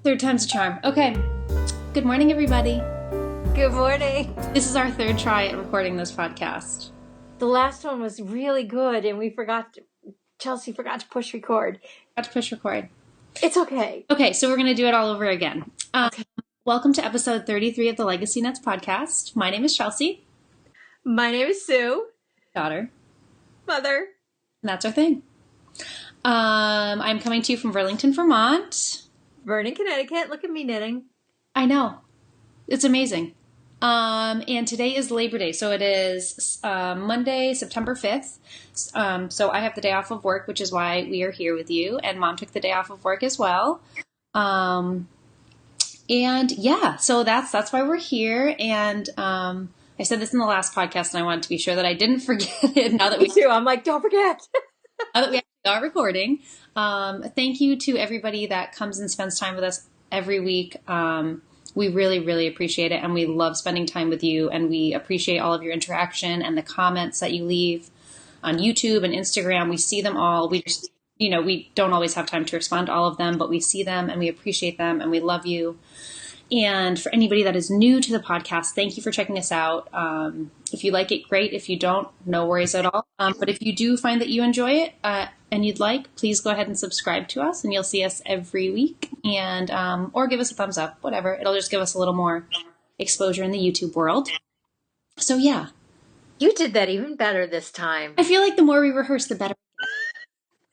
Third time's a charm. Okay. Good morning, everybody. Good morning. This is our third try at recording this podcast. The last one was really good, and Chelsea forgot to push record. It's okay. Okay, so we're going to do it all over again. Okay. Welcome to episode 33 of the LegacyKnitz podcast. My name is Chelsea. My name is Sue. Daughter. Mother. And that's our thing. I'm coming to you from Burlington, Vermont. Vernon, Connecticut. Look at me knitting. I know. It's amazing. And today is Labor Day. So it is Monday, September 5th. So I have the day off of work, which is why we are here with you. And Mom took the day off of work as well. And yeah, so that's why we're here. And I said this in the last podcast, and I wanted to be sure that I didn't forget it now that Me too. I'm like, don't forget. Now that we actually are recording. Thank you to everybody that comes and spends time with us every week. We really, really appreciate it, and we love spending time with you, and we appreciate all of your interaction and the comments that you leave on YouTube and Instagram. We see them all. We just, we don't always have time to respond to all of them, but we see them, and we appreciate them, and we love you. And for anybody that is new to the podcast, thank you for checking us out. If you like it, great. If you don't, no worries at all. But if you do find that you enjoy it and you'd like, please go ahead and subscribe to us, and you'll see us every week. And or give us a thumbs up, whatever. It'll just give us a little more exposure in the YouTube world. So yeah. You did that even better this time. I feel like the more we rehearse, the better.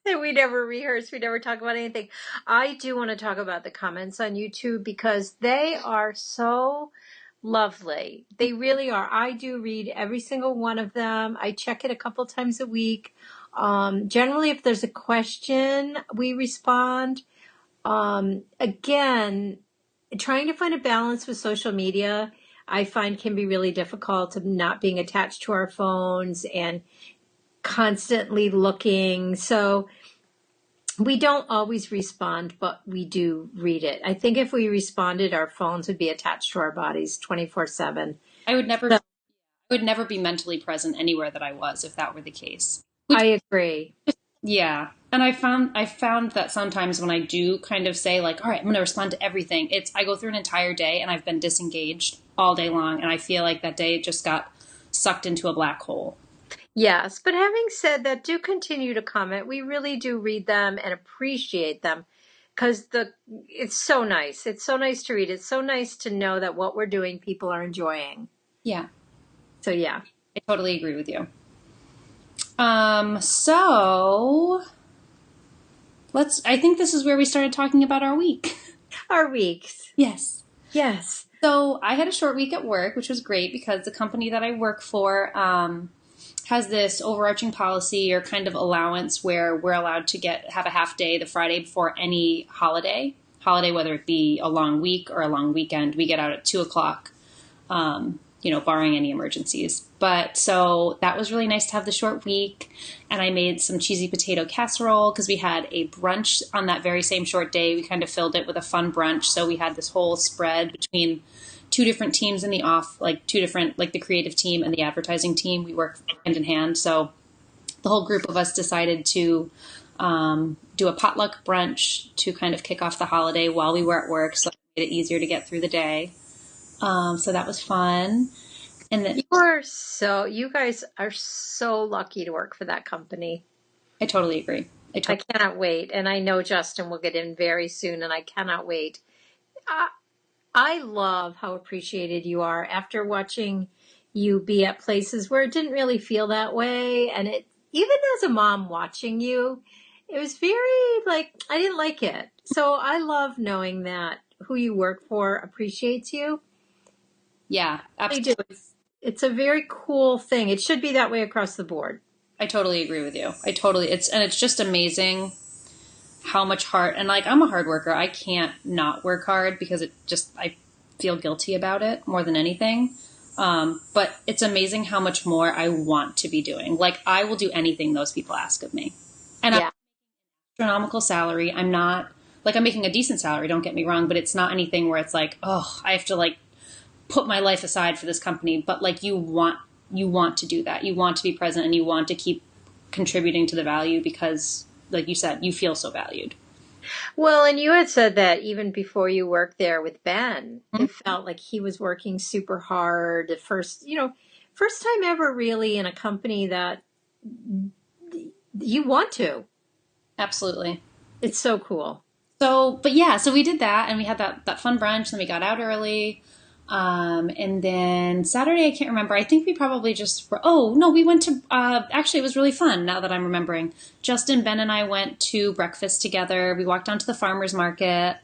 We never rehearse. We never talk about anything. I do want to talk about the comments on YouTube because they are so lovely. They really are. I do read every single one of them. I check it a couple times a week. Generally, if there's a question, we respond. Again, trying to find a balance with social media, I find can be really difficult of not being attached to our phones and constantly looking. So we don't always respond, but we do read it. I think if we responded, our phones would be attached to our bodies 24/7. I would never be mentally present anywhere that I was if that were the case. I agree. Yeah. And I found that sometimes when I do kind of say like, all right, I'm going to respond to everything, I go through an entire day and I've been disengaged all day long. And I feel like that day just got sucked into a black hole. Yes, but having said that, do continue to comment. We really do read them and appreciate them because it's so nice. It's so nice to read. It's so nice to know that what we're doing, people are enjoying. Yeah. So yeah. I totally agree with you. So I think this is where we started talking about our week. Our weeks. Yes. Yes. So I had a short week at work, which was great because the company that I work for, has this overarching policy or kind of allowance where we're allowed to have a half day the Friday before any holiday, whether it be a long week or a long weekend. We get out at 2:00, barring any emergencies. But so that was really nice to have the short week. And I made some cheesy potato casserole because we had a brunch on that very same short day. We kind of filled it with a fun brunch. So we had this whole spread between two different teams in the the creative team and the advertising team. We work hand in hand. So the whole group of us decided to do a potluck brunch to kind of kick off the holiday while we were at work. So it made it easier to get through the day. So that was fun. And then you guys are so lucky to work for that company. I totally agree. I cannot wait. And I know Justin will get in very soon and I cannot wait. I love how appreciated you are after watching you be at places where it didn't really feel that way. And even as a mom watching you, it was very I didn't like it. So I love knowing that who you work for appreciates you. Yeah, absolutely. It's a very cool thing. It should be that way across the board. I totally agree with you. It's just amazing how much heart, and I'm a hard worker. I can't not work hard because I feel guilty about it more than anything. But it's amazing how much more I want to be doing. I will do anything those people ask of me. And I'm astronomical salary. I'm not I'm making a decent salary. Don't get me wrong, but it's not anything where it's I have to put my life aside for this company. But you want to do that. You want to be present and you want to keep contributing to the value because, like you said, you feel so valued. Well, and you had said that even before you worked there with Ben, it felt like he was working super hard at first, first time ever really in a company that you want to. Absolutely. It's so cool. So, but yeah, so we did that and we had that fun brunch, and then we got out early. And then Saturday, I can't remember. I think we probably just, oh, no, we went to, actually, it was really fun now that I'm remembering. Justin, Ben, and I went to breakfast together. We walked down to the farmer's market.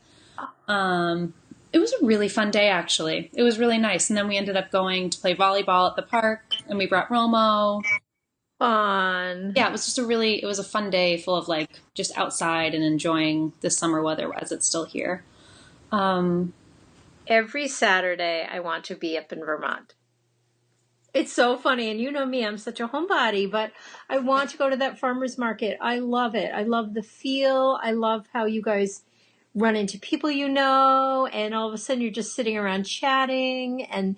It was a really fun day, actually. It was really nice. And then we ended up going to play volleyball at the park, and we brought Romo. Fun. Yeah, it was just it was a fun day full of like just outside and enjoying the summer weather as it's still here. Um, Every Saturday, I want to be up in Vermont. It's so funny. And you know me, I'm such a homebody, but I want to go to that farmer's market. I love it. I love the feel. I love how you guys run into people you know, and all of a sudden you're just sitting around chatting, and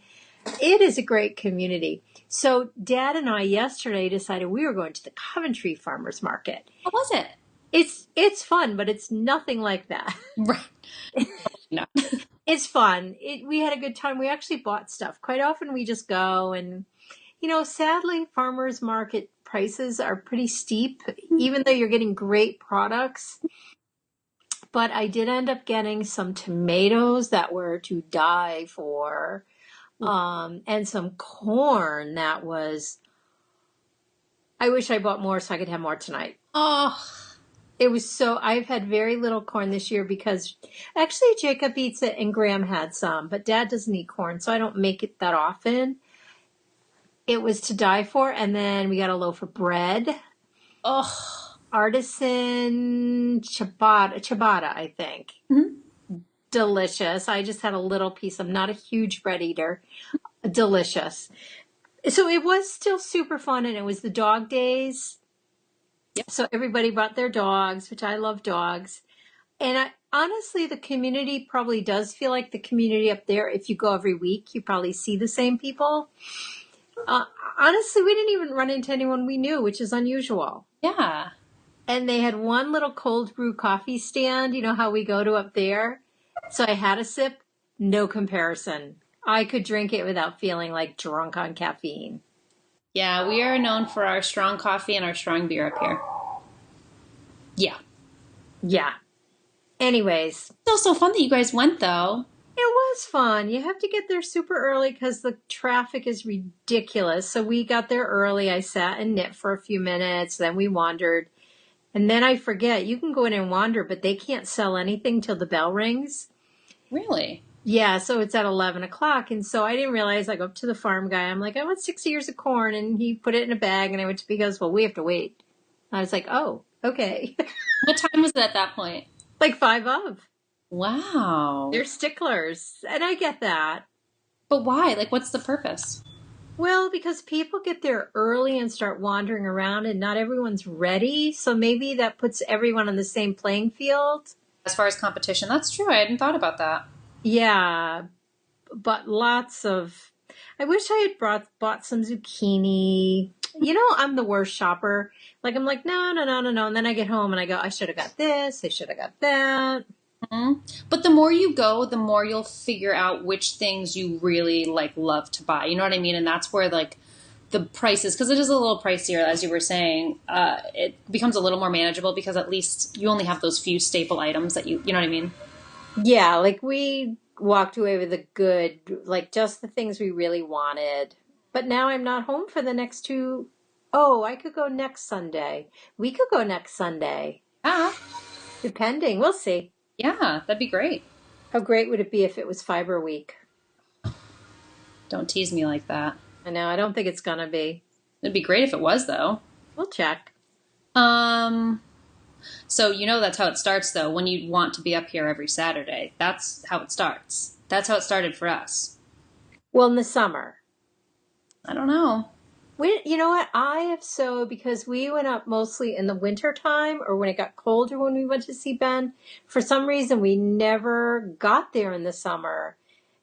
it is a great community. So Dad and I yesterday decided we were going to the Coventry Farmers Market. how was it? It's fun, but it's nothing like that. Right. No. It's fun. We had a good time. We actually bought stuff. Quite often we just go and, sadly, farmers market prices are pretty steep, even though you're getting great products. But I did end up getting some tomatoes that were to die for, and some corn that was, I wish I bought more so I could have more tonight. Oh, I've had very little corn this year because actually Jacob eats it and Graham had some, but Dad doesn't eat corn, so I don't make it that often. It was to die for, and then we got a loaf of bread. oh. Artisan ciabatta, I think. Mm-hmm. Delicious. I just had a little piece. I'm not a huge bread eater. Delicious. So it was still super fun, and it was the dog days. Yep. So everybody brought their dogs, which I love dogs. And honestly, the community probably does feel like the community up there. If you go every week, you probably see the same people. Honestly, we didn't even run into anyone we knew, which is unusual. Yeah. And they had one little cold brew coffee stand. You know how we go to up there? So I had a sip, no comparison. I could drink it without feeling like drunk on caffeine. Yeah, we are known for our strong coffee and our strong beer up here. Yeah. Yeah. Anyways, It's so fun that you guys went, though. it was fun. You have to get there super early because the traffic is ridiculous. So we got there early. I sat and knit for a few minutes. Then we wandered. And then I forget, you can go in and wander, but they can't sell anything till the bell rings. Really? Yeah, so it's at 11 o'clock. And so I didn't realize, I go up to the farm guy. I'm like, I want 6 ears of corn. And he put it in a bag. And I went to, he goes, well, we have to wait. I was like, oh, okay. What time was it at that point? Like 5 of. Wow. They're sticklers. And I get that. But why? Like, what's the purpose? Well, because people get there early and start wandering around and not everyone's ready. So maybe that puts everyone on the same playing field. As far as competition, that's true. I hadn't thought about that. Yeah, but lots of, I wish I had bought some zucchini. I'm the worst shopper. Like, I'm like, no, no, no, no, no. And then I get home and I go, I should have got this. I should have got that. Mm-hmm. But the more you go, the more you'll figure out which things you really love to buy. You know what I mean? And that's where the prices, because it is a little pricier, as you were saying, it becomes a little more manageable because at least you only have those few staple items that you know what I mean? Yeah, like we walked away with a good, like just the things we really wanted. But now I'm not home for the next 2. Oh, I could go next Sunday. We could go next Sunday. Ah, Depending. We'll see. yeah, that'd be great. How great would it be if it was Fiber Week? Don't tease me like that. I know, I don't think it's gonna be. It'd be great if it was, though. We'll check. So that's how it starts, though. When you want to be up here every Saturday, that's how it starts. That's how it started for us. Well, in the summer. I don't know. You know what? Because we went up mostly in the winter time or when it got colder when we went to see Ben. For some reason, we never got there in the summer.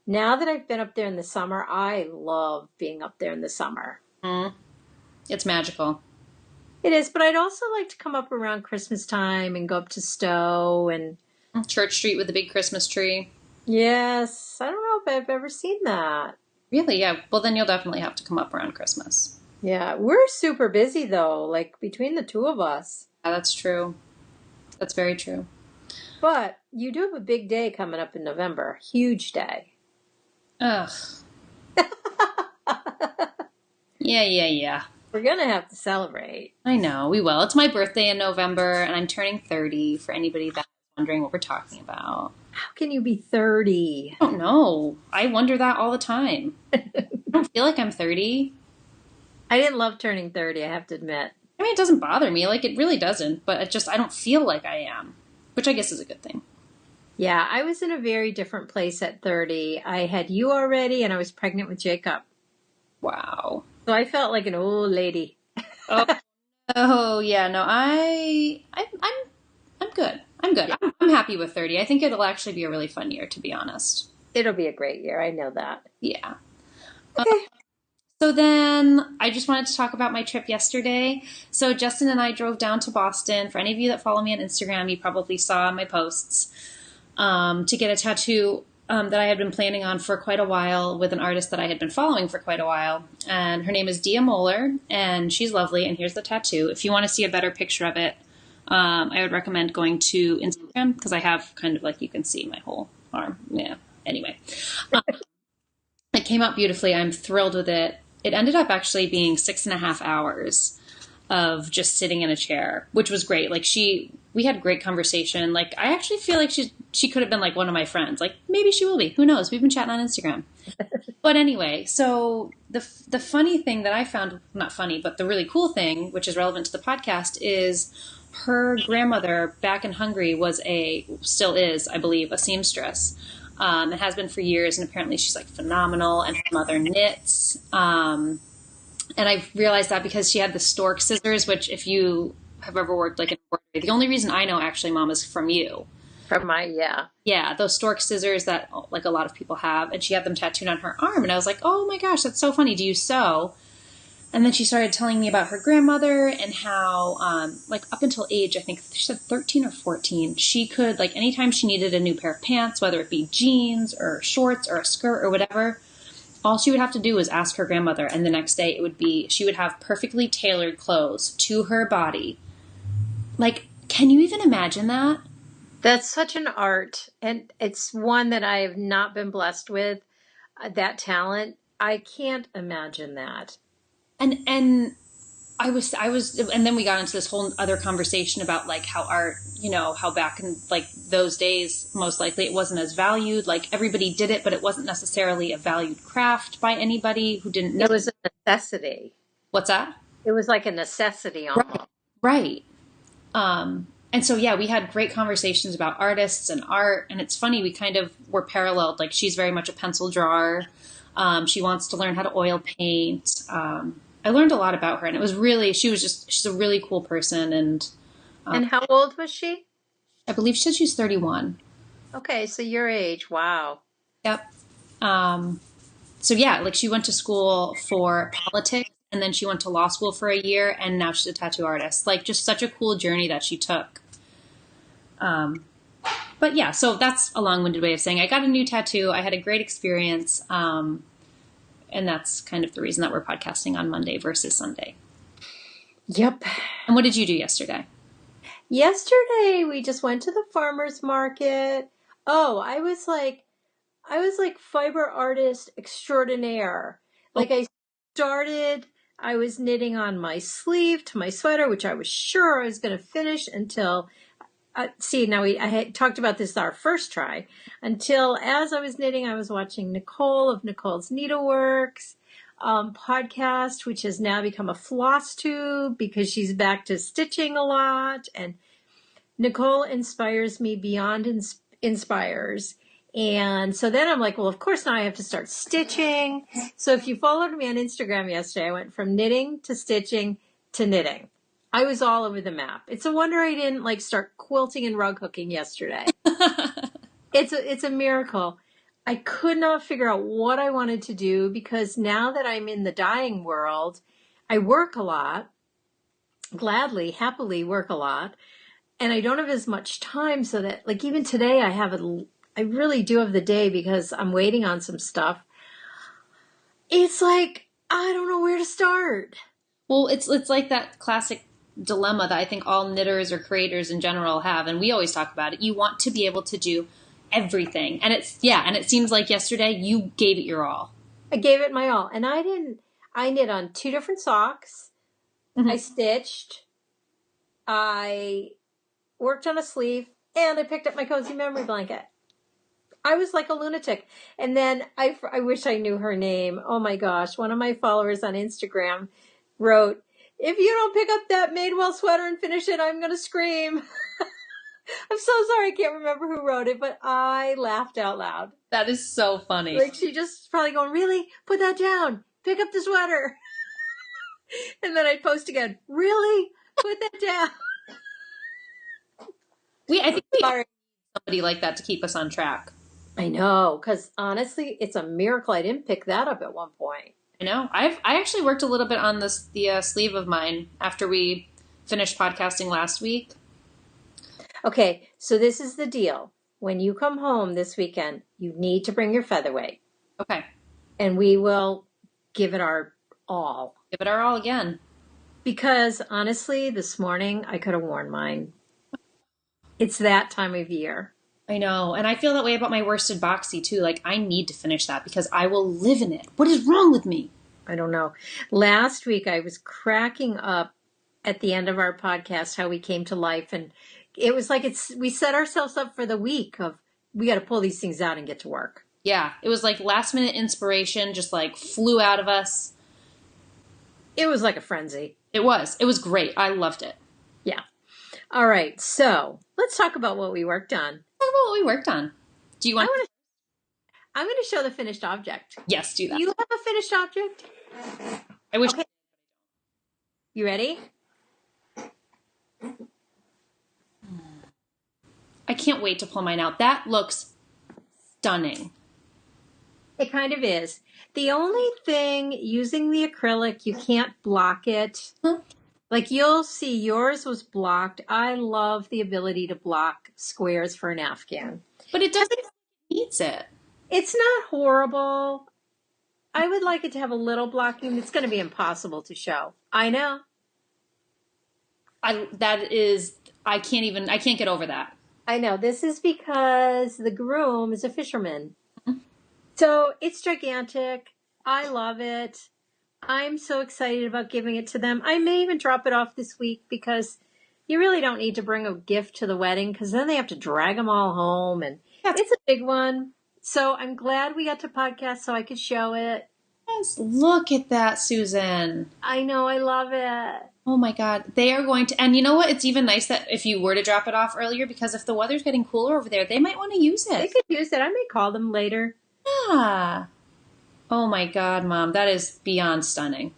Now that I've been up there in the summer, I love being up there in the summer. Mm. It's magical. It is, but I'd also like to come up around Christmas time and go up to Stowe and Church Street with the big Christmas tree. yes, I don't know if I've ever seen that. Really? Yeah. Well, then you'll definitely have to come up around Christmas. Yeah, we're super busy though, like between the two of us. Yeah, that's true. That's very true. But you do have a big day coming up in November. Huge day. Ugh. Yeah. We're gonna have to celebrate. I know, we will. It's my birthday in November, and I'm turning 30, for anybody that's wondering what we're talking about. How can you be 30? I don't know. I wonder that all the time. I don't feel like I'm 30. I didn't love turning 30, I have to admit. I mean, it doesn't bother me. Like, it really doesn't. But I don't feel like I am, which I guess is a good thing. Yeah, I was in a very different place at 30. I had you already, and I was pregnant with Jacob. Wow. So I felt like an old lady. Oh, oh yeah. No, I'm good. I'm good. Yeah. I'm happy with 30. I think it'll actually be a really fun year, to be honest. It'll be a great year. I know that. Yeah. Okay. So then I just wanted to talk about my trip yesterday. So Justin and I drove down to Boston. For any of you that follow me on Instagram, you probably saw my posts to get a tattoo that I had been planning on for quite a while with an artist that I had been following for quite a while. And her name is Dia Moeller, and she's lovely. And here's the tattoo. If you want to see a better picture of it, I would recommend going to Instagram because I have kind of like, you can see my whole arm. Yeah. Anyway, it came out beautifully. I'm thrilled with it. It ended up actually being 6.5 hours of just sitting in a chair, which was great. Like we had great conversation. Like I actually feel like she could have been like one of my friends. Like maybe she will be. Who knows? We've been chatting on Instagram. But anyway, so the funny thing that I found, not funny, but the really cool thing, which is relevant to the podcast, is her grandmother back in Hungary still is, I believe, a seamstress. It has been for years, and apparently she's like phenomenal, and her mother knits. And I realized that because she had the stork scissors, which if you have ever worked like in embroidery, the only reason I know actually, Mom, is from you. From my, yeah. Yeah, those stork scissors that like a lot of people have, and she had them tattooed on her arm, and I was like, oh my gosh, that's so funny. Do you sew? And then she started telling me about her grandmother and how, like up until age, I think she said 13 or 14, she could, like anytime she needed a new pair of pants, whether it be jeans or shorts or a skirt or whatever, all she would have to do was ask her grandmother. And the next day she would have perfectly tailored clothes to her body. Like, can you even imagine that? That's such an art. And it's one that I have not been blessed with, that talent. I can't imagine that. And I was, and then we got into this whole other conversation about like how art, how back in like those days, most likely it wasn't as valued. Like everybody did it, but it wasn't necessarily a valued craft by anybody who didn't know. It was a necessity. What's that? It was like a necessity almost. Right. And so, yeah, we had great conversations about artists and art. And it's funny, we kind of were paralleled. Like she's very much a pencil drawer. She wants to learn how to oil paint. I learned a lot about her, and it was really, she's a really cool person. And how old was she? I believe she said she's 31. Okay, so your age. Wow. Yep. So yeah, like she went to school for politics, and then she went to law school for a year, and now she's a tattoo artist. Like just such a cool journey that she took. But yeah, so that's a long-winded way of saying I got a new tattoo. I had a great experience. And that's kind of the reason that we're podcasting on Monday versus Sunday. Yep. And what did you do yesterday? Yesterday, we just went to the farmer's market. Oh, I was like fiber artist extraordinaire. Like I was knitting on my sleeve to my sweater, which I was sure I was going to finish until, I had talked about this our first try, until as I was knitting, I was watching Nicole of Nicole's Needleworks podcast, which has now become a floss tube because she's back to stitching a lot. And Nicole inspires me beyond inspires. And so then I'm like, well, of course now I have to start stitching. So if you followed me on Instagram yesterday, I went from knitting to stitching to knitting. I was all over the map. It's a wonder I didn't like start quilting and rug hooking yesterday. It's a miracle. I could not figure out what I wanted to do because now that I'm in the dyeing world, I work a lot. gladly, happily work a lot. And I don't have as much time so that, like, even today I really do have the day because I'm waiting on some stuff. It's like, I don't know where to start. Well, it's like that classic dilemma that I think all knitters or creators in general have, and we always talk about it. You want to be able to do everything. And it seems like yesterday you gave it your all. I gave it my all. And I knit on 2 different socks. Mm-hmm. I stitched. I worked on a sleeve, and I picked up my cozy memory blanket. I was like a lunatic. And then I wish I knew her name. Oh my gosh. One of my followers on Instagram wrote, "If you don't pick up that Madewell sweater and finish it, I'm going to scream." I'm so sorry. I can't remember who wrote it, but I laughed out loud. That is so funny. Like, she just probably going, "Really? Put that down. Pick up the sweater." And then I'd post again, "Really? Put that down." I think we are somebody like that to keep us on track. I know, because honestly, it's a miracle I didn't pick that up at one point. I know. I actually worked a little bit on the sleeve of mine after we finished podcasting last week. Okay, so this is the deal. When you come home this weekend, you need to bring your featherweight. Okay. And we will give it our all. Give it our all again. Because honestly, this morning I could have worn mine. It's that time of year. I know. And I feel that way about my worsted boxy too. Like, I need to finish that because I will live in it. What is wrong with me? I don't know. Last week I was cracking up at the end of our podcast how we came to life, and it was like we set ourselves up for the week of we got to pull these things out and get to work. Yeah, it was like last minute inspiration just like flew out of us. It was like a frenzy. It was great. I loved it. Yeah. All right, so let's talk about what we worked on. Talk about what we worked on. Do you want? I'm going to show the finished object. Yes, do that. Do you have a finished object? I wish. Okay. You ready? I can't wait to pull mine out. That looks stunning. It kind of is. The only thing, using the acrylic, you can't block it. Huh? Like, you'll see yours was blocked. I love the ability to block squares for an Afghan. But it doesn't needs it. It's not horrible. I would like it to have a little blocking. It's going to be impossible to show. I know. I can't get over that. I know. This is because the groom is a fisherman. Mm-hmm. So it's gigantic. I love it. I'm so excited about giving it to them. I may even drop it off this week because you really don't need to bring a gift to the wedding because then they have to drag them all home. And it's a big one. So I'm glad we got to podcast so I could show it. Yes, look at that, Susan. I know. I love it. Oh my God. They are going to, and you know what? It's even nice that if you were to drop it off earlier, because if the weather's getting cooler over there, they might want to use it. They could use it. I may call them later. Yeah. Oh my God, Mom. That is beyond stunning.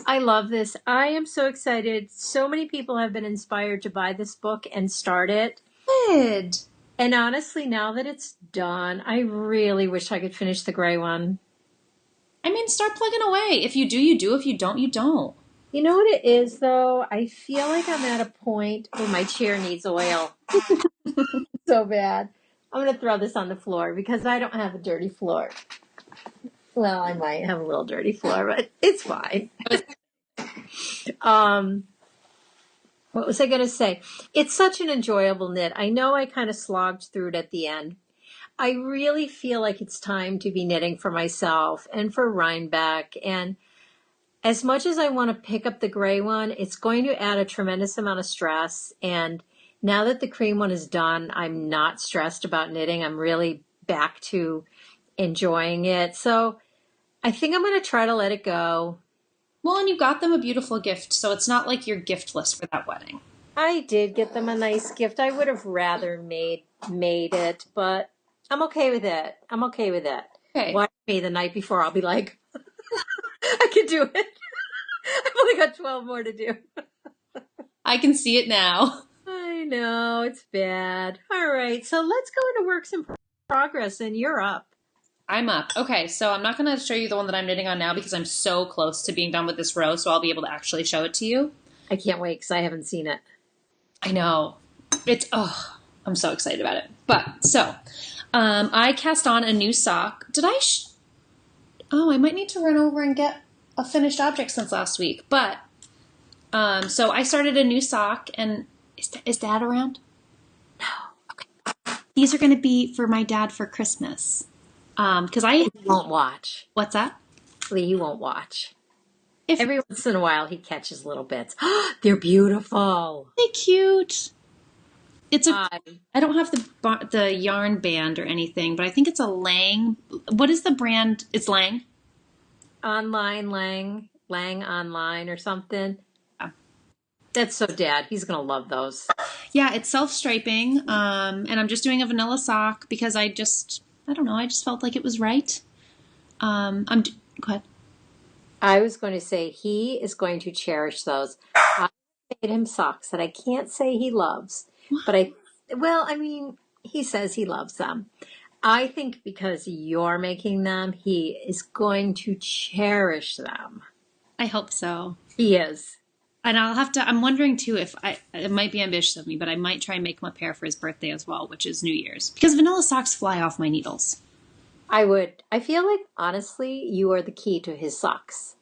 I love this. I am so excited. So many people have been inspired to buy this book and start it. Good. And honestly, now that it's done, I really wish I could finish the gray one. I mean, start plugging away. If you do, you do. If you don't, you don't. You know what it is, though? I feel like I'm at a point where my chair needs oil. So bad. I'm going to throw this on the floor because I don't have a dirty floor. Well, I might have a little dirty floor, but it's fine. What was I going to say? It's such an enjoyable knit. I know I kind of slogged through it at the end. I really feel like it's time to be knitting for myself and for Rhinebeck. And as much as I want to pick up the gray one, it's going to add a tremendous amount of stress. And now that the cream one is done, I'm not stressed about knitting. I'm really back to enjoying it. So I think I'm going to try to let it go. Well, and you got them a beautiful gift, so it's not like you're giftless for that wedding. I did get them a nice gift. I would have rather made it, but I'm okay with it. I'm okay with it. Okay. Watch me the night before. I'll be like, I can do it. I've only got 12 more to do. I can see it now. I know. It's bad. All right. So let's go into works in progress, and you're up. I'm up. Okay, so I'm not going to show you the one that I'm knitting on now because I'm so close to being done with this row, so I'll be able to actually show it to you. I can't wait because I haven't seen it. I know. I'm so excited about it. But so, I cast on a new sock. I might need to run over and get a finished object since last week. But, so I started a new sock, and is Dad around? No. Okay. These are going to be for my dad for Christmas. Because He won't watch. what's that? Lee, he won't watch. If Every once in a while, he catches little bits. They're beautiful. They're cute. I I don't have the yarn band or anything, but I think it's a Lang. What is the brand? It's Lang. Online Lang online or something. Yeah. That's so Dad. He's gonna love those. Yeah, it's self-striping, and I'm just doing a vanilla sock because I don't know, I just felt like it was right. Go ahead. I was going to say he is going to cherish those. I made him socks that I can't say he loves, but I mean, he says he loves them. I think because you're making them, he is going to cherish them. I hope so. He is. And I'm wondering too if it might be ambitious of me, but I might try and make him a pair for his birthday as well, which is New Year's. Because vanilla socks fly off my needles. I would. I feel like, honestly, you are the key to his socks.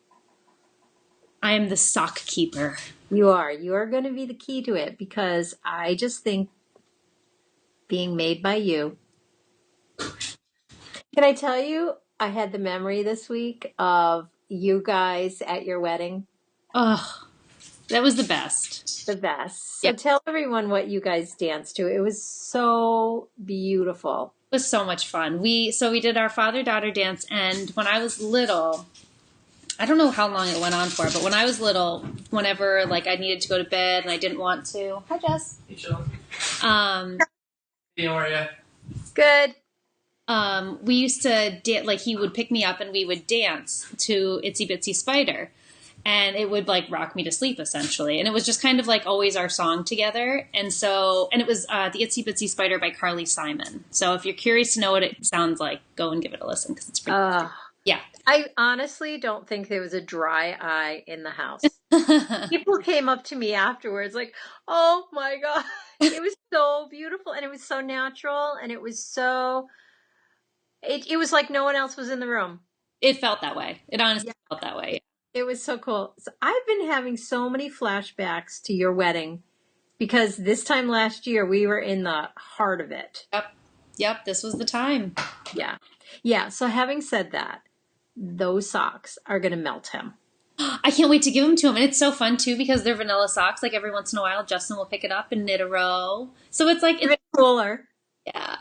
I am the sock keeper. You are. You are going to be the key to it because I just think being made by you. Can I tell you, I had the memory this week of you guys at your wedding. Oh, that was the best. The best. So Yeah. tell everyone what you guys danced to. It was so beautiful. It was so much fun. We did our father-daughter dance, and when I was little, I don't know how long it went on for, but when I was little, whenever like I needed to go to bed and I didn't want to, hi Jess. Hey, Jill. Um, Hey, how are you? Good. we used to like he would pick me up and we would dance to Itsy Bitsy Spider, and it would like rock me to sleep essentially. And it was just kind of like always our song together. And it was the Itsy Bitsy Spider by Carly Simon. So if you're curious to know what it sounds like, go and give it a listen because it's pretty. Yeah. I honestly don't think there was a dry eye in the house. People came up to me afterwards like, oh my God, it was so beautiful and it was so natural and it was so, it was like no one else was in the room. It felt that way. It honestly felt that way. It was so cool. So I've been having so many flashbacks to your wedding because this time last year we were in the heart of it. Yep. This was the time. Yeah. Yeah. So having said that, those socks are going to melt him. I can't wait to give them to him. And it's so fun too because they're vanilla socks. Like every once in a while, Justin will pick it up and knit a row. So it's like, Even cooler. yeah.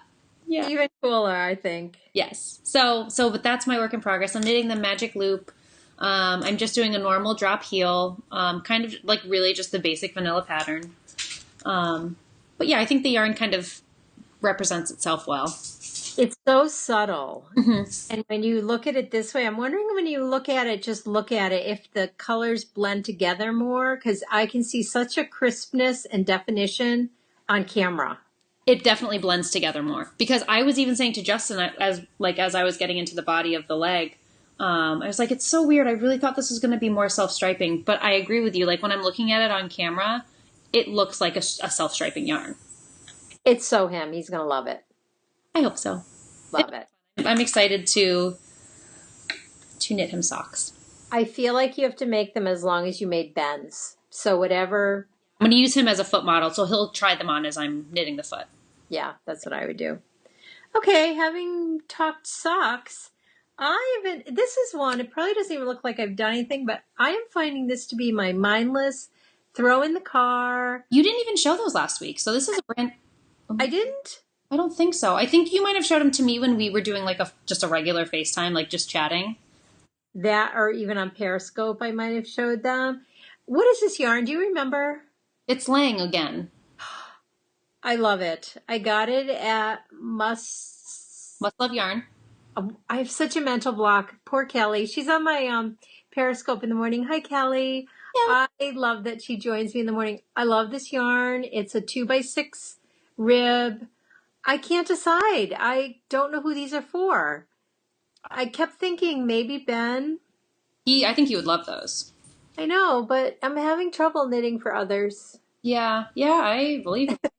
Yeah. Even cooler, I think. Yes. But that's my work in progress. I'm knitting the magic loop. I'm just doing a normal drop heel, kind of like really just the basic vanilla pattern. But yeah, I think the yarn kind of represents itself well. It's so subtle. Mm-hmm. And when you look at it this way, I'm wondering when you look at it, if the colors blend together more, because I can see such a crispness and definition on camera. It definitely blends together more because I was even saying to Justin as I was getting into the body of the leg, I was like, it's so weird. I really thought this was going to be more self-striping, but I agree with you. Like when I'm looking at it on camera, it looks like a self-striping yarn. It's so him. He's going to love it. I hope so. Love it. I'm excited to knit him socks. I feel like you have to make them as long as you made Ben's. So whatever. I'm going to use him as a foot model, so he'll try them on as I'm knitting the foot. Yeah, that's what I would do. Okay, having talked socks, this is one, it probably doesn't even look like I've done anything, but I am finding this to be my mindless throw in the car. You didn't even show those last week, so this is a brand. I didn't? I don't think so. I think you might have showed them to me when we were doing like just a regular FaceTime, like just chatting. That, or even on Periscope, I might have showed them. What is this yarn? Do you remember? It's Lang again. I love it. I got it at Must Love Yarn. I have such a mental block. Poor Kelly. She's on my Periscope in the morning. Hi, Kelly. Yeah. I love that she joins me in the morning. I love this yarn. It's a 2x6 rib. I can't decide. I don't know who these are for. I kept thinking maybe Ben. I think he would love those. I know, but I'm having trouble knitting for others. Yeah, yeah, I believe it.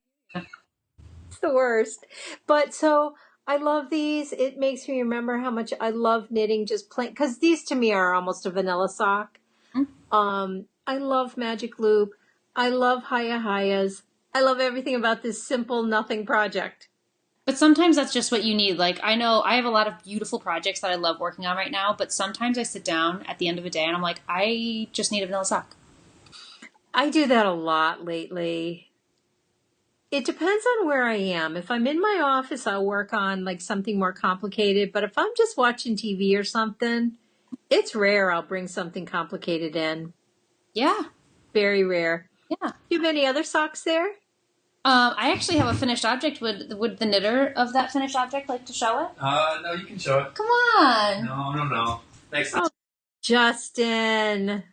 It's the worst. But so I love these. It makes me remember how much I love knitting just plain, because these to me are almost a vanilla sock. I love Magic Loop. I love Haya Hayas. I love everything about this simple nothing project. But sometimes that's just what you need. Like, I know I have a lot of beautiful projects that I love working on right now, but sometimes I sit down at the end of a day and I'm like, I just need a vanilla sock. I do that a lot lately. It depends on where I am. If I'm in my office, I'll work on like something more complicated. But if I'm just watching TV or something, it's rare I'll bring something complicated in. Yeah, Very rare. yeah. Do you have any other socks there? I actually have a finished object. Would the knitter of that finished object like to show it? No, you can show it. Come on. No. Next time. Oh, Justin.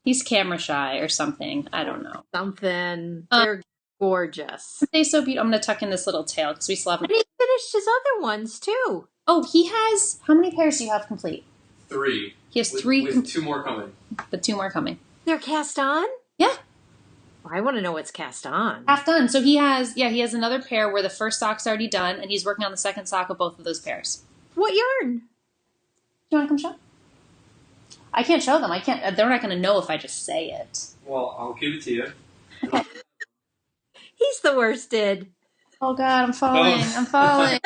He's camera shy or something. I don't know. Something. They're gorgeous. They're so beautiful. I'm going to tuck in this little tail because we still have... And he finished his other ones too. Oh, he has... How many pairs do you have complete? 3. He has 3... With 2 more coming. But 2 more coming. They're cast on? Yeah. I want to know what's cast on. Half done. So he has another pair where the first sock's already done, and he's working on the second sock of both of those pairs. What yarn? Do you want to come show? I can't show them. I can't. They're not going to know if I just say it. Well, I'll give it to you. He's the worsted. Oh God, I'm falling. Oh. I'm falling.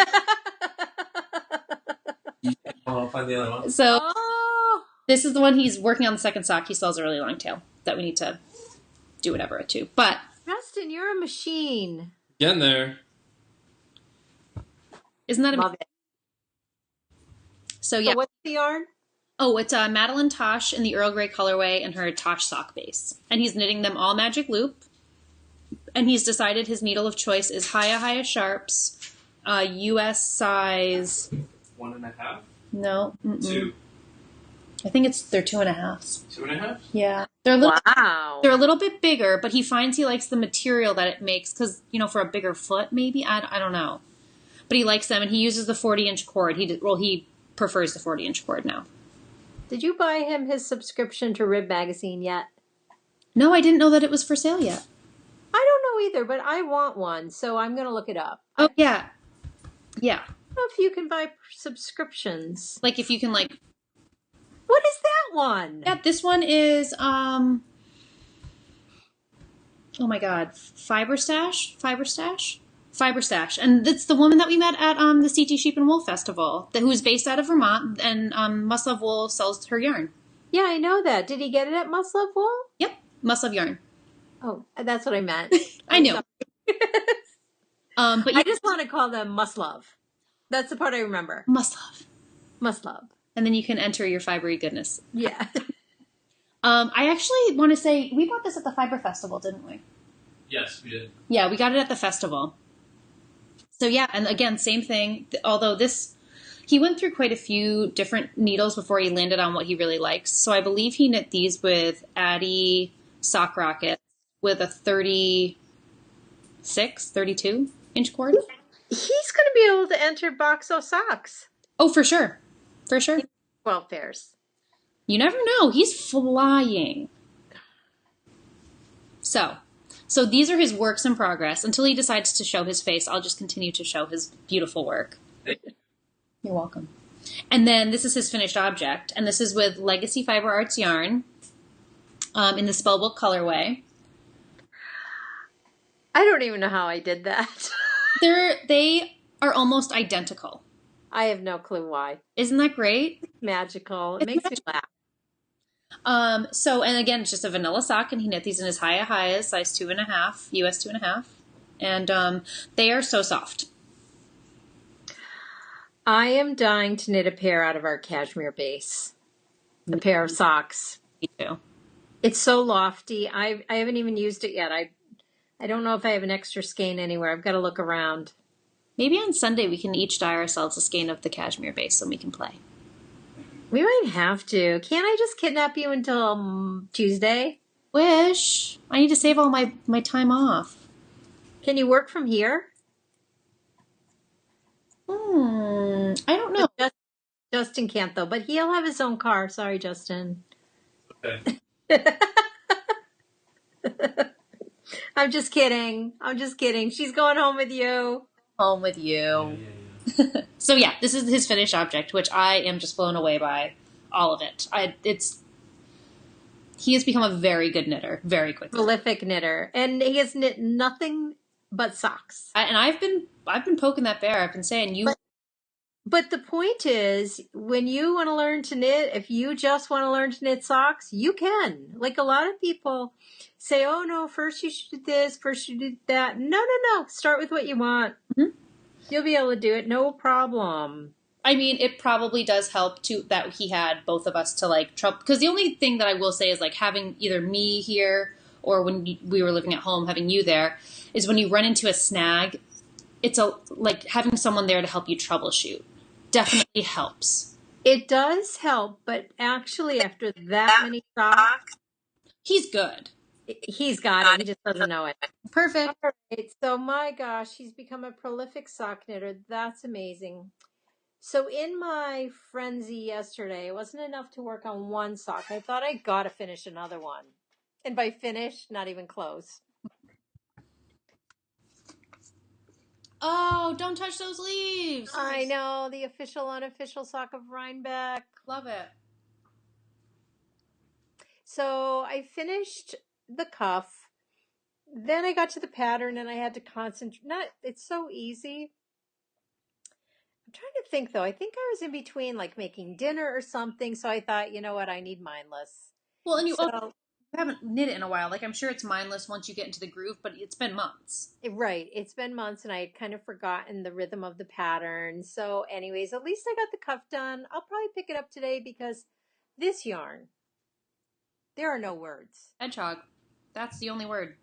I'll find the other one. So Oh. this is the one he's working on the second sock. He still has a really long tail that we need to do whatever to. But Justin, you're a machine. Getting there. isn't that Love amazing? it. So yeah. So what's the yarn? Oh, it's Madeline Tosh in the Earl Grey colorway and her Tosh sock base. And he's knitting them all magic loop. And he's decided his needle of choice is Haya Sharps, US size... 1.5? No. 2. I think they're 2.5s. 2.5? Yeah. They're Wow. a little bit bigger, but he finds he likes the material that it makes because, for a bigger foot, maybe? I don't know. But he likes them, and he uses the 40-inch cord. He prefers the 40-inch cord now. Did you buy him his subscription to Rib Magazine yet? No, I didn't know that it was for sale yet. I don't know either, but I want one, so I'm going to look it up. Oh, yeah. Yeah. I don't know if you can buy subscriptions. Like, if you can, What is that one? Yeah, this one is, oh my God, Fiber Stash. And it's the woman that we met at the CT Sheep and Wool Festival, who's based out of Vermont, and Must Love Wool sells her yarn. Yeah, I know that. Did he get it at Must Love Wool? Yep, Must Love Yarn. Oh, that's what I meant. I know. But I just want to call them Must Love. That's the part I remember. Must Love. Must Love. And then you can enter your fibery goodness. Yeah. I actually want to say, we bought this at the Fiber Festival, didn't we? Yes, we did. Yeah, we got it at the festival. So yeah, and again, same thing. Although he went through quite a few different needles before he landed on what he really likes. So I believe he knit these with Addy sock rockets with a 32-inch cord. He's going to be able to enter Boxo socks. Oh, for sure. For sure. 12 pairs. You never know. He's flying. So these are his works in progress. Until he decides to show his face, I'll just continue to show his beautiful work. Thank you. You're welcome. And then this is his finished object. And this is with Legacy Fiber Arts yarn in the Spellbook colorway. I don't even know how I did that. They are almost identical. I have no clue why. Isn't that great? Magical. It makes me laugh. And again, it's just a vanilla sock, and he knit these in his Hayas, size 2.5, US 2.5. And they are so soft. I am dying to knit a pair out of our cashmere base. A pair of socks. Me too. It's so lofty. I haven't even used it yet. I don't know if I have an extra skein anywhere. I've got to look around. Maybe on Sunday we can each dye ourselves a skein of the cashmere base so we can play. We might have to. Can't I just kidnap you until Tuesday? Wish. I need to save all my time off. Can you work from here? I don't know. Justin can't, though. But he'll have his own car. Sorry, Justin. Okay. I'm just kidding. I'm just kidding. She's going home with you. Home with Yeah, you. yeah, So yeah, this is his finished object, which I am just blown away by all of it. He has become a very good knitter very quickly. Prolific knitter. And he has knit nothing but socks. And I've been poking that bear. I've been saying But the point is, when you want to learn to knit, if you just want to learn to knit socks, you can. Like a lot of people say, oh no, first you should do this, first you do that. No, no, no. Start with what you want. Mhm. You'll be able to do it. No problem. I mean, it probably does help too that he had both of us to like trouble. Because the only thing that I will say is like having either me here or when we were living at home, having you there, is when you run into a snag, it's like having someone there to help you troubleshoot. Definitely helps. It does help, but actually, after that many socks, He's good. he's got it. He just doesn't know it. Perfect. All right. So, my gosh, he's become a prolific sock knitter. That's amazing. So, in my frenzy yesterday, it wasn't enough to work on one sock. I thought I got to finish another one. And by finish, not even close. Oh, don't touch those leaves. I know, the official, unofficial sock of Rhinebeck. Love it. So, I finished the cuff. Then I got to the pattern and I had to concentrate. It's so easy. I'm trying to think though. I think I was in between like making dinner or something. So I thought, you know what? I need mindless. Well, and you So, haven't knit it in a while. Like I'm sure it's mindless once you get into the groove, but it's been months. right. It's been months and I had kind of forgotten the rhythm of the pattern. So anyways, at least I got the cuff done. I'll probably pick it up today because this yarn, there are no words. Hedgehog. That's the only word.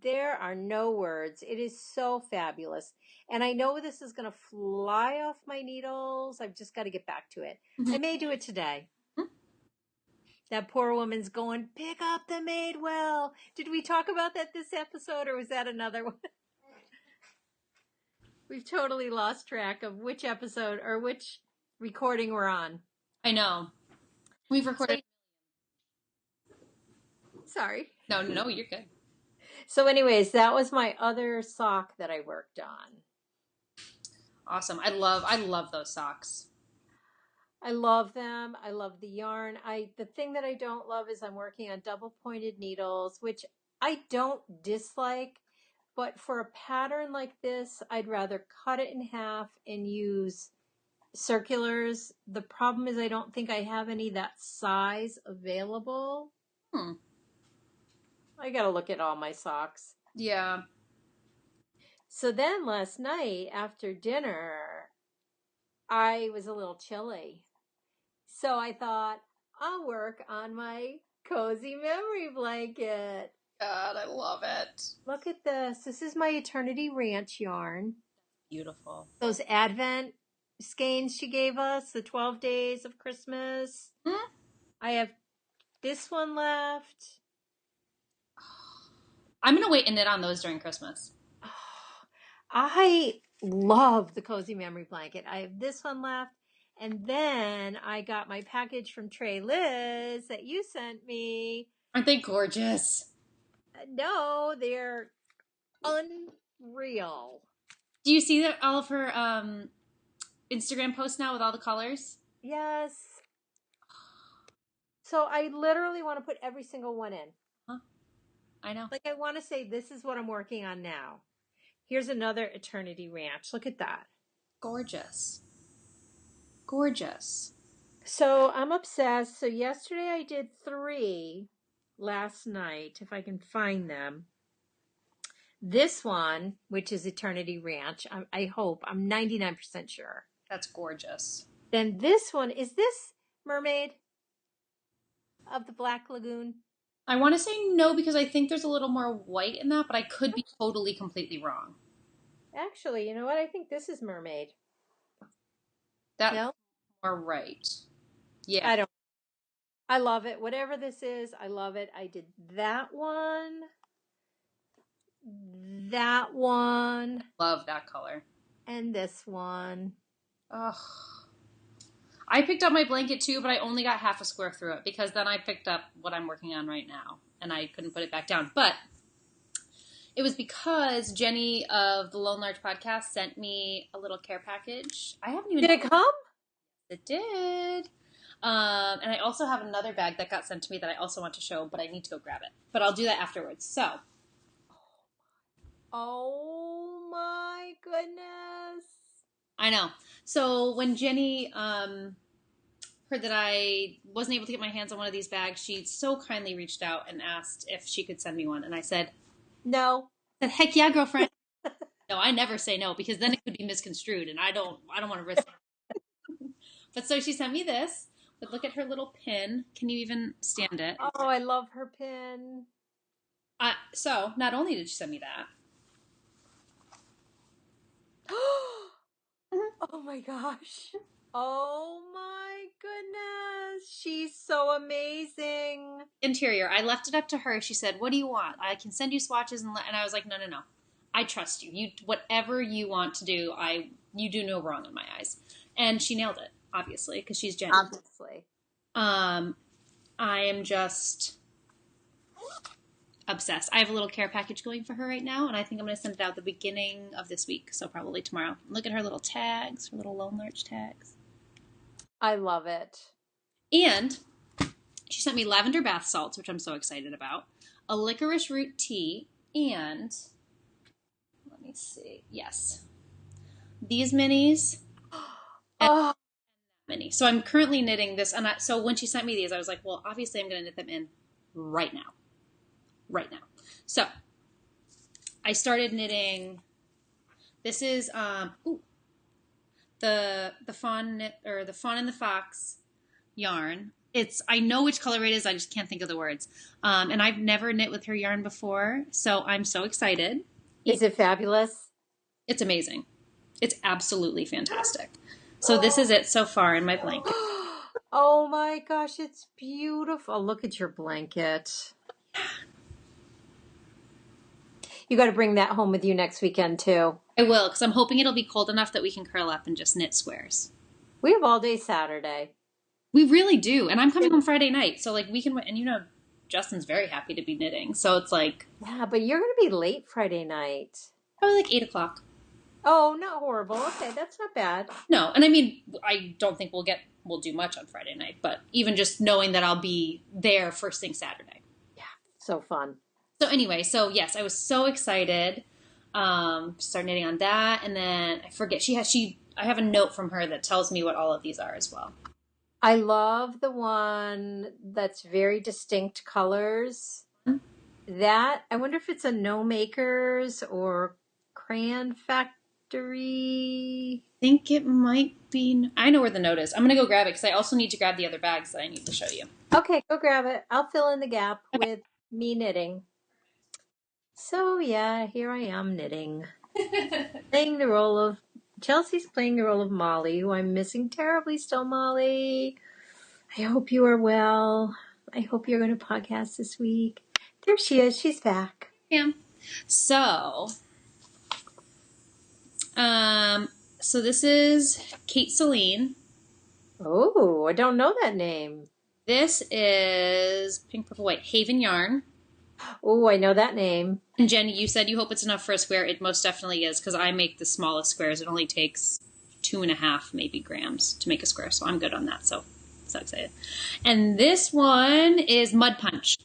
There are no words. It is so fabulous. And I know this is going to fly off my needles. I've just got to get back to it. I may do it today. That poor woman's going, pick up the Madewell. Did we talk about that this episode or was that another one? We've totally lost track of which episode or which recording we're on. I know. We've recorded. Sorry. No, you're good. So anyways, that was my other sock that I worked on. Awesome. I love those socks. I love them. I love the yarn. The thing that I don't love is I'm working on double pointed needles, which I don't dislike, but for a pattern like this, I'd rather cut it in half and use circulars. The problem is I don't think I have any that size available. I got to look at all my socks. Yeah. So then last night after dinner, I was a little chilly. So I thought, I'll work on my cozy memory blanket. God, I love it. Look at this. This is my Eternity Ranch yarn. Beautiful. Those Advent skeins she gave us, the 12 days of Christmas. I have this one left. I'm going to wait and knit on those during Christmas. I love the cozy memory blanket. I have this one left. And then I got my package from Trey Liz that you sent me. Aren't they gorgeous? No, they're unreal. Do you see that all of her Instagram posts now with all the colors? Yes. So I literally want to put every single one in. Huh? I know. Like I want to say, this is what I'm working on now. Here's another Eternity Ranch. Look at that. Gorgeous. Gorgeous. So I'm obsessed. So yesterday I did 3. Last night, if I can find them. This one, which is Eternity Ranch, I hope, I'm 99% sure. That's gorgeous. Then this one, is this Mermaid of the Black Lagoon? I want to say no because I think there's a little more white in that, but I could be totally, completely wrong. Actually, you know what? I think this is Mermaid. That's no? more right. Yeah. I love it. Whatever this is, I love it. I did that one. That one. Love that color. And this one. Ugh. I picked up my blanket too, but I only got half a square through it because then I picked up what I'm working on right now and I couldn't put it back down. But it was because Jenny of the Lone Larch podcast sent me a little care package. I haven't even... Did it come? It did. And I also have another bag that got sent to me that I also want to show, but I need to go grab it. But I'll do that afterwards. So. Oh my goodness. I know. So when Jenny heard that I wasn't able to get my hands on one of these bags, she so kindly reached out and asked if she could send me one. And I said, no. I said, heck yeah, girlfriend. No, I never say no because then it could be misconstrued and I don't want to risk it. But so she sent me this. But look at her little pin. Can you even stand it? Oh, I love her pin. So not only did she send me that. Oh my gosh. Oh my goodness. She's so amazing. Interior. I left it up to her. She said, what do you want? I can send you swatches. And I was like, no. I trust you. Whatever you want to do, you do no wrong in my eyes. And she nailed it, obviously, because she's Jenny. Obviously. I am just obsessed. I have a little care package going for her right now, and I think I'm going to send it out the beginning of this week, so probably tomorrow. Look at her little tags, her little Lone Larch tags. I love it. And she sent me lavender bath salts, which I'm so excited about, a licorice root tea, and let me see. Yes. These minis. Oh. Mini. So I'm currently knitting this, and so when she sent me these, I was like, well, obviously I'm going to knit them in right now. So I started knitting. This is the fawn knit, or the fawn and the fox yarn. I know which color it is. I just can't think of the words. And I've never knit with her yarn before, so I'm so excited. Is it fabulous? It's amazing. It's absolutely fantastic. So this is it so far in my blanket. Oh my gosh, it's beautiful. Look at your blanket. You got to bring that home with you next weekend too. I will, because I'm hoping it'll be cold enough that we can curl up and just knit squares. We have all day Saturday. We really do. And I'm coming home Friday night. So we can, and Justin's very happy to be knitting. So it's like. Yeah, but you're going to be late Friday night. Probably 8:00. Oh, not horrible. Okay, that's not bad. No, and I mean, I don't think we'll do much on Friday night, but even just knowing that I'll be there first thing Saturday. Yeah, so fun. So anyway, yes, I was so excited. Start knitting on that, and then I forget I have a note from her that tells me what all of these are as well. I love the one that's very distinct colors. Mm-hmm. That, I wonder if it's a No Makers or Crayon Factory. I think it might be. I know where the note is. I'm going to go grab it because I also need to grab the other bags that I need to show you. Okay, go grab it. I'll fill in the gap with me knitting. So yeah, here I am knitting. Chelsea's playing the role of Molly, who I'm missing terribly still, Molly. I hope you are well. I hope you're going to podcast this week. There she is. She's back. Yeah. So this is Kate Celine. Oh, I don't know that name. This is Pink Purple White Haven Yarn. Oh, I know that name. And Jenny, you said you hope it's enough for a square. It most definitely is, because I make the smallest squares. It only takes 2.5 maybe grams to make a square, so I'm good on that. So excited. And this one is Mud Punch.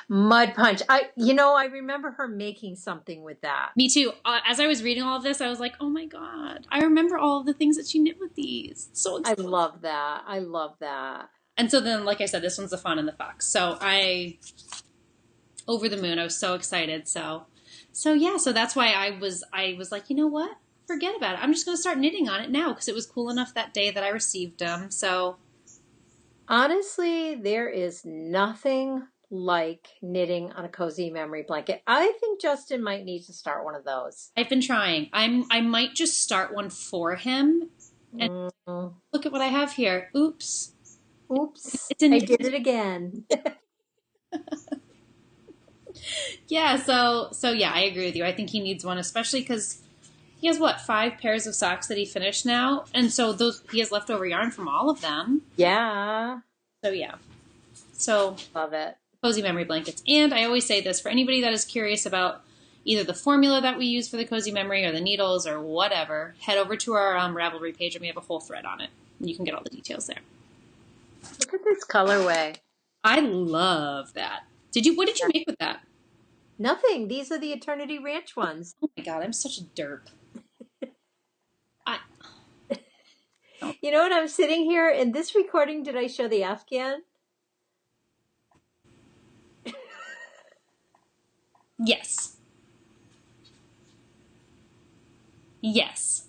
Mud Punch. I remember her making something with that. Me too. As I was reading all of this, I was like, oh my God, I remember all of the things that she knit with these. So excited. I love that. And so then, like I said, this one's the Fawn and the Fox. So over the moon. I was so excited. So that's why I was like, you know what? Forget about it. I'm just going to start knitting on it now because it was cool enough that day that I received them. So honestly, there is nothing like knitting on a cozy memory blanket. I think Justin might need to start one of those. I've been trying. I might just start one for him. And look at what I have here. Oops. I did it again. Yeah, so yeah, I agree with you. I think he needs one, especially because he has, 5 pairs of socks that he finished now? And so he has leftover yarn from all of them. Yeah. So, yeah. So, Love it. cozy memory blankets. And I always say this, for anybody that is curious about either the formula that we use for the cozy memory or the needles or whatever, head over to our Ravelry page and we have a whole thread on it. And you can get all the details there. Look at this colorway. I love that. What did you make with that? Nothing. These are the Eternity Ranch ones. Oh my God, I'm such a derp. You know what? I'm sitting here in this recording. Did I show the Afghan? Yes. Yes.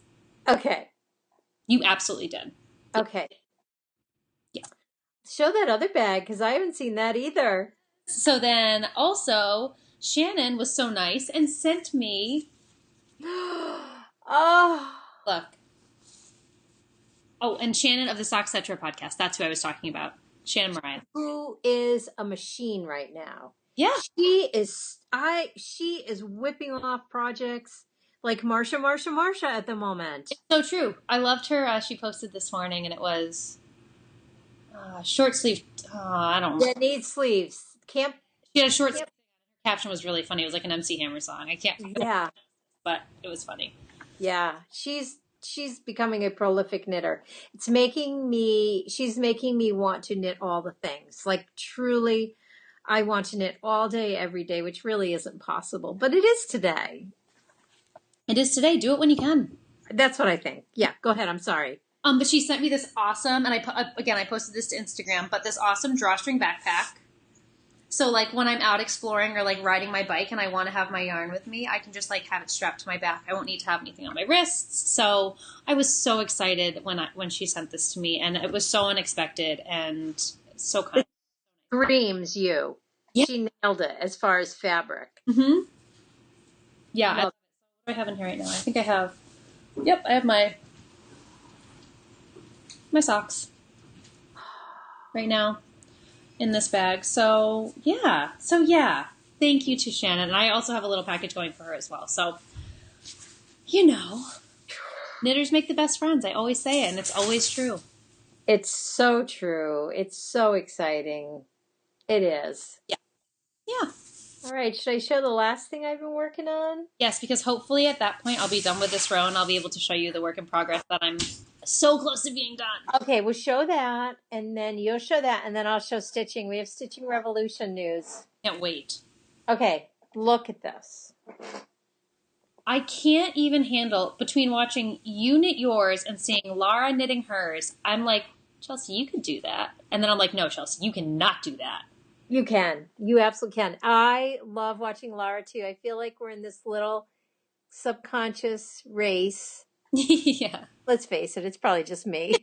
Okay. You absolutely did. Okay. Yeah. Show that other bag because I haven't seen that either. So then also, Shannon was so nice and sent me. Oh. Look. Oh, and Shannon of the Socksettra podcast. That's who I was talking about. Shannon Moran. Who is a machine right now. Yeah. She is whipping off projects like Marsha at the moment. It's so true. I loved her. She posted this morning and it was short sleeve. I don't know. That needs sleeves. She had a short sleeve. Her caption was really funny. It was like an MC Hammer song. I can't. Yeah. But it was funny. Yeah. She's becoming a prolific knitter. She's making me want to knit all the things. Like truly, I want to knit all day, every day, which really isn't possible, but it is today. It is today. Do it when you can. That's what I think. Yeah, go ahead. I'm sorry. But she sent me this awesome, and I posted this to Instagram, but this awesome drawstring backpack. So like when I'm out exploring or like riding my bike and I want to have my yarn with me, I can just like have it strapped to my back. I won't need to have anything on my wrists. So I was so excited when she sent this to me, and it was so unexpected and so kind. It screams you. Yeah. She nailed it as far as fabric. Mm-hmm. Yeah. What do I have in here right now? I think I have. Yep, I have my socks right now in this bag. So yeah. Thank you to Shannon. And I also have a little package going for her as well. So, knitters make the best friends. I always say it, and it's always true. It's so true. It's so exciting. It is. Yeah. Yeah. All right. Should I show the last thing I've been working on? Yes, because hopefully at that point I'll be done with this row and I'll be able to show you the work in progress that I'm so close to being done. Okay, we'll show that, and then you'll show that, and then I'll show stitching. We have Stitching Revolution news. Can't wait. Okay, look at this. I can't even handle, between watching you knit yours and seeing Lara knitting hers, I'm like, Chelsea, you could do that. And then I'm like, no, Chelsea, you cannot do that. You can. You absolutely can. I love watching Lara, too. I feel like we're in this little subconscious race. Yeah. Let's face it, it's probably just me.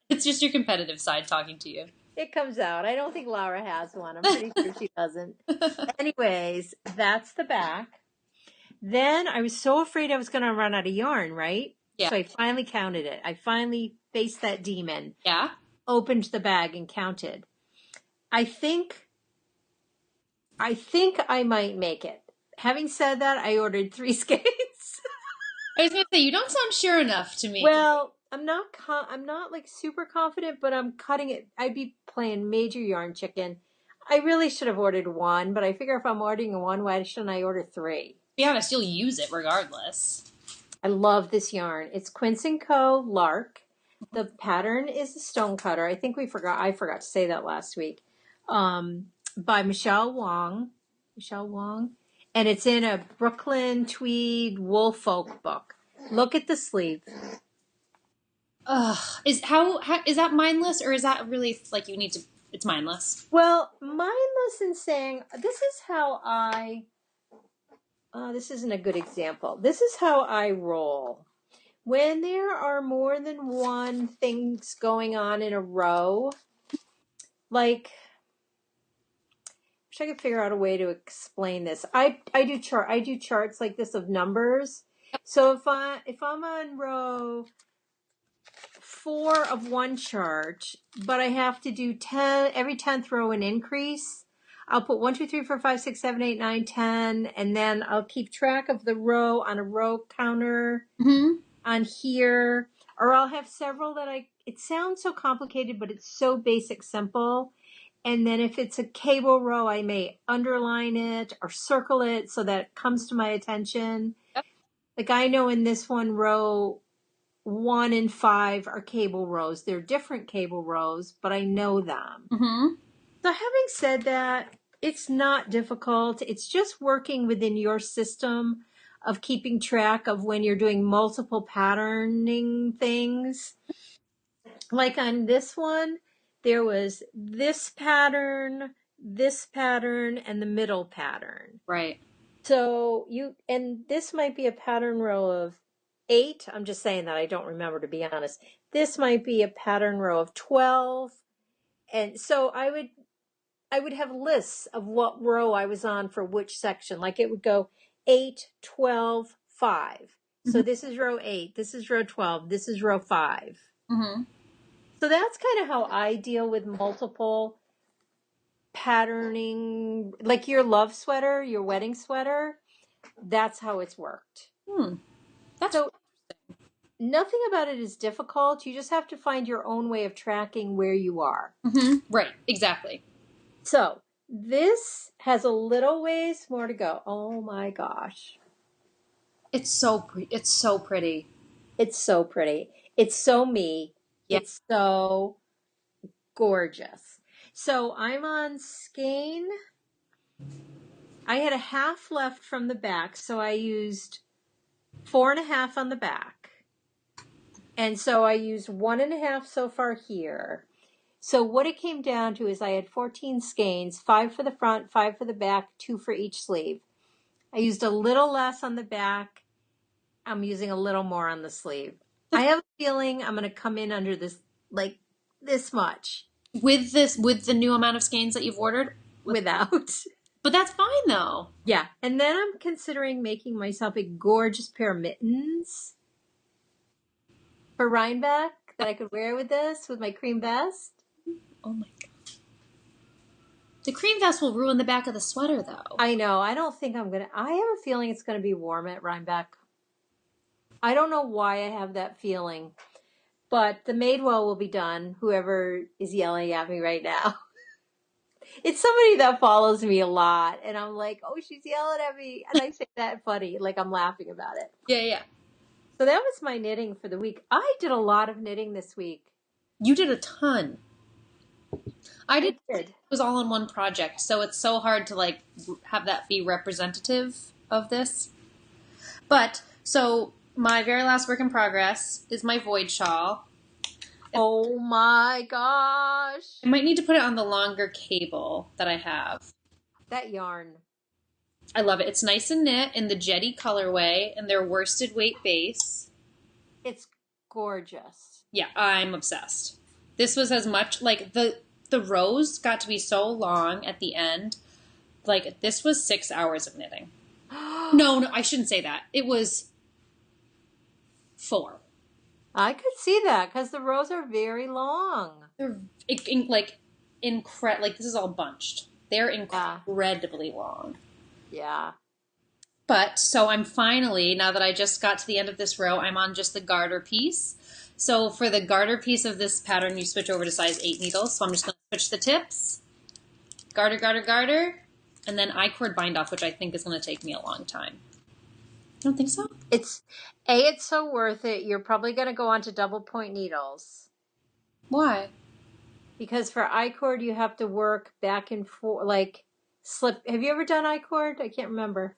It's just your competitive side talking to you. It comes out. I don't think Lara has one. I'm pretty sure she doesn't. Anyways, that's the back. Then I was so afraid I was going to run out of yarn, right? Yeah. So I finally counted it. I finally faced that demon. Yeah. Opened the bag and counted. I think I might make it. Having said that, I ordered 3 skeins. I was going to say, you don't sound sure enough to me. Well, I'm not like super confident, but I'm cutting it. I'd be playing major yarn chicken. I really should have ordered 1, but I figure if I'm ordering 1, why shouldn't I order 3? To be honest, you'll use it regardless. I love this yarn. It's Quince & Co. Lark. The pattern is a stonecutter. I forgot to say that last week. By Michelle Wong. And it's in a Brooklyn tweed wool folk book. Look at the sleeve. Is that mindless, or is that really like you need to? It's mindless. Well, mindless in saying this is how I. This isn't a good example. This is how I roll. When there are more than one things going on in a row, like. I could figure out a way to explain this. I do charts like this of numbers. So if I'm on row 4 of one chart, but I have to do 10 every 10th row an increase, I'll put 1, 2, 3, 4, 5, 6, 7, 8, 9, 10, and then I'll keep track of the row on a row counter on here, or I'll have several it sounds so complicated, but it's so basic, simple. And then if it's a cable row, I may underline it or circle it so that it comes to my attention. Yep. Like I know in this one, row 1 and 5 are cable rows. They're different cable rows, but I know them. So having said that, it's not difficult. It's just working within your system of keeping track of when you're doing multiple patterning things. Like on this one, there was this pattern, and the middle pattern. Right. So and this might be a pattern row of 8. I'm just saying that I don't remember, to be honest. This might be a pattern row of 12. And so I would have lists of what row I was on for which section. Like it would go 8, 12, 5. So this is row 8, this is row 12, this is row 5. So that's kind of how I deal with multiple patterning, like your love sweater, your wedding sweater. That's how it's worked. That's so nothing about it is difficult. You just have to find your own way of tracking where you are. Right, exactly. So this has a little ways more to go. Oh my gosh. It's so pretty. It's so pretty. It's so pretty. It's so me. Yeah. It's so gorgeous. So I'm on skein. I had a half left from the back, so I used 4.5 on the back. And so I used 1.5 so far here. So what it came down to is I had 14 skeins, 5 for the front, 5 for the back, 2 for each sleeve. I used a little less on the back. I'm using a little more on the sleeve. I have a feeling I'm going to come in under this, like this much. With the new amount of skeins that you've ordered? Without. But that's fine though. Yeah. And then I'm considering making myself a gorgeous pair of mittens for Rhinebeck that I could wear with this, with my cream vest. Oh my God. The cream vest will ruin the back of the sweater though. I know. I don't think I have a feeling it's going to be warm at Rhinebeck. I don't know why I have that feeling, but the Madewell will be done. Whoever is yelling at me right now. It's somebody that follows me a lot, and I'm like, oh, she's yelling at me, and I say that funny, like I'm laughing about it. Yeah. So that was my knitting for the week. I did a lot of knitting this week. You did a ton. I did. It was all in one project, so it's so hard to like have that be representative of this. But so my very last work in progress is my void shawl. Oh my gosh. I might need to put it on the longer cable that I have. That yarn. I love it. It's nice and knit in the Jetty colorway and their worsted weight base. It's gorgeous. Yeah, I'm obsessed. This was as much like the rows got to be so long at the end. Like this was 6 hours of knitting. No, I shouldn't say that. It was 4. I could see that because the rows are very long. They're like this is all bunched. They're incredibly long. Yeah. But so I'm finally, now that I just got to the end of this row, I'm on just the garter piece. So for the garter piece of this pattern, you switch over to size 8 needles. So I'm just going to switch the tips, garter, garter, garter, and then I-cord bind off, which I think is going to take me a long time. You don't think so? It's so worth it. You're probably going to go on to double point needles. Why? Because for I-cord, you have to work back and forth, like slip. Have you ever done I-cord? I can't remember.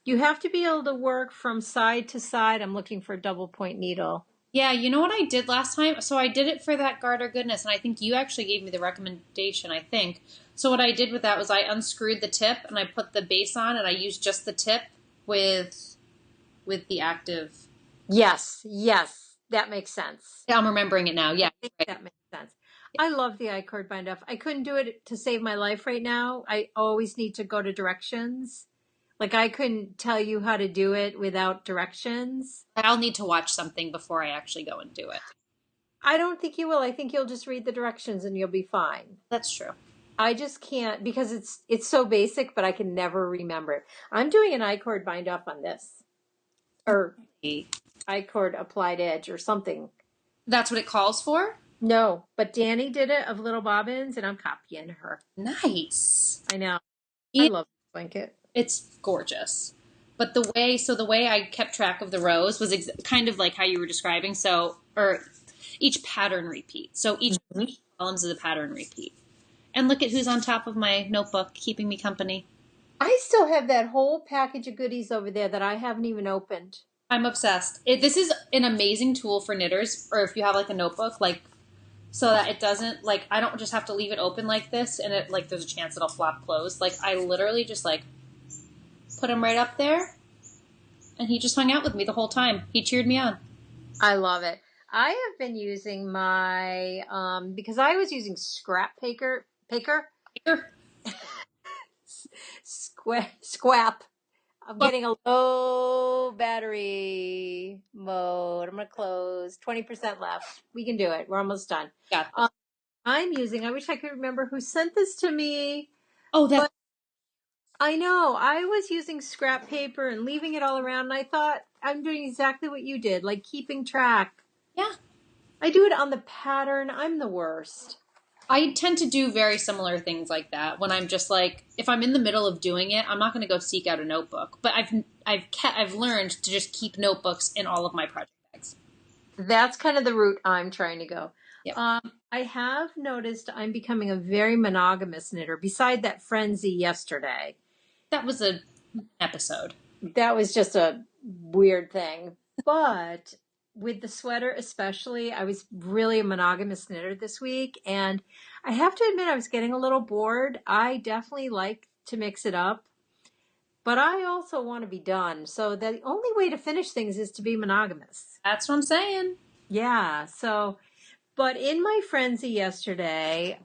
You have to be able to work from side to side. I'm looking for a double point needle. Yeah, you know what I did last time? So I did it for that garter goodness, and I think you actually gave me the recommendation, I think. So what I did with that was I unscrewed the tip, and I put the base on, and I used just the tip with the active. Yes, that makes sense. Yeah, I'm remembering it now. Yeah, I think that makes sense. I love the I-cord bind off. I couldn't do it to save my life right now. I always need to go to directions. Like I couldn't tell you how to do it without directions. I'll need to watch something before I actually go and do it. I don't think you will. I think you'll just read the directions and you'll be fine. That's true. I just can't because it's so basic, but I can never remember it. I'm doing an I-cord bind off on this, or I-cord applied edge or something. That's what it calls for? No, but Danny did it of little bobbins, and I'm copying her. Nice. I know. Yeah. I love this blanket. It's gorgeous. But the way I kept track of the rows was kind of like how you were describing. Or each pattern repeat. So each columns is a pattern repeat. And look at who's on top of my notebook, keeping me company. I still have that whole package of goodies over there that I haven't even opened. I'm obsessed. This is an amazing tool for knitters, or if you have like a notebook, like so that it doesn't like I don't just have to leave it open like this, and it like there's a chance it'll flop closed. Like I literally just like put him right up there, and he just hung out with me the whole time. He cheered me on. I love it. I have been using my because I was using scrap paper. Squap. I'm getting a low battery mode. I'm going to close. 20% left. We can do it. We're almost done. Yeah. I wish I could remember who sent this to me. Oh, I know. I was using scrap paper and leaving it all around, and I thought I'm doing exactly what you did, like keeping track. Yeah. I do it on the pattern. I'm the worst. I tend to do very similar things like that when I'm just like, if I'm in the middle of doing it, I'm not going to go seek out a notebook. But I've learned to just keep notebooks in all of my project bags. That's kind of the route I'm trying to go. Yep. I have noticed I'm becoming a very monogamous knitter. Beside that frenzy yesterday, that was an episode. That was just a weird thing, but. With the sweater especially, I was really a monogamous knitter this week, and I have to admit I was getting a little bored. I definitely like to mix it up, but I also want to be done. So the only way to finish things is to be monogamous. That's what I'm saying. Yeah, but in my frenzy yesterday,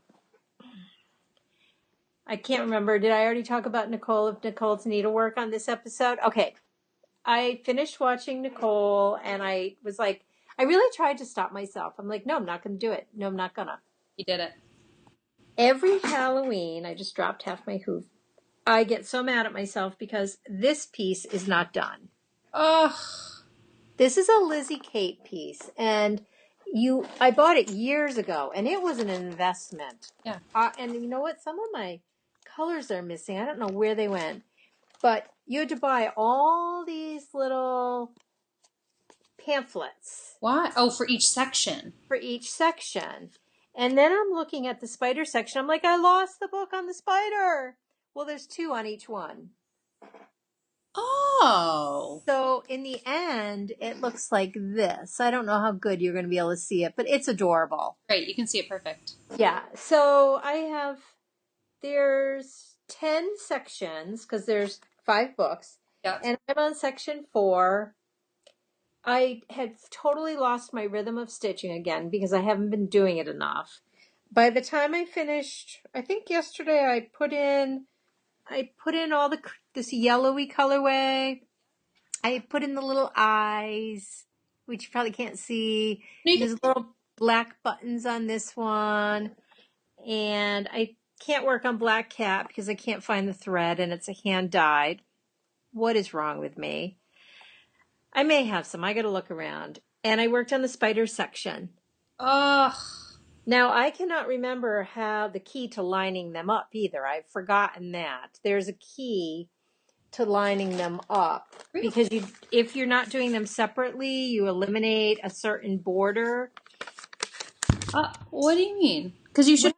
I can't remember, did I already talk about Nicole's needlework on this episode? Okay. I finished watching Nicole, and I was like, I really tried to stop myself. I'm like, no, I'm not going to do it. No, I'm not going to. You did it. Every Halloween, I just dropped half my hoof. I get so mad at myself because this piece is not done. Ugh. This is a Lizzie Kate piece, and I bought it years ago, and it was an investment. Yeah. And you know what? Some of my colors are missing. I don't know where they went. But you had to buy all these little pamphlets. Why? Oh, for each section. For each section. And then I'm looking at the spider section. I'm like, I lost the book on the spider. Well, there's 2 on each one. Oh. So in the end, it looks like this. I don't know how good you're going to be able to see it, but it's adorable. Great. You can see it perfect. Yeah. So there's 10 sections because there's 5 books. Yeah. And I'm on section 4. I had totally lost my rhythm of stitching again because I haven't been doing it enough. By the time I finished, I think yesterday I put in all this yellowy colorway. I put in the little eyes, which you probably can't see. There's little black buttons on this one. And I can't work on Black Cat because I can't find the thread and it's a hand dyed. What is wrong with me? I may have some. I got to look around. And I worked on the spider section. Ugh. Now, I cannot remember how the key to lining them up either. I've forgotten that. There's a key to lining them up. Really? Because if you're not doing them separately, you eliminate a certain border. What do you mean? Because you should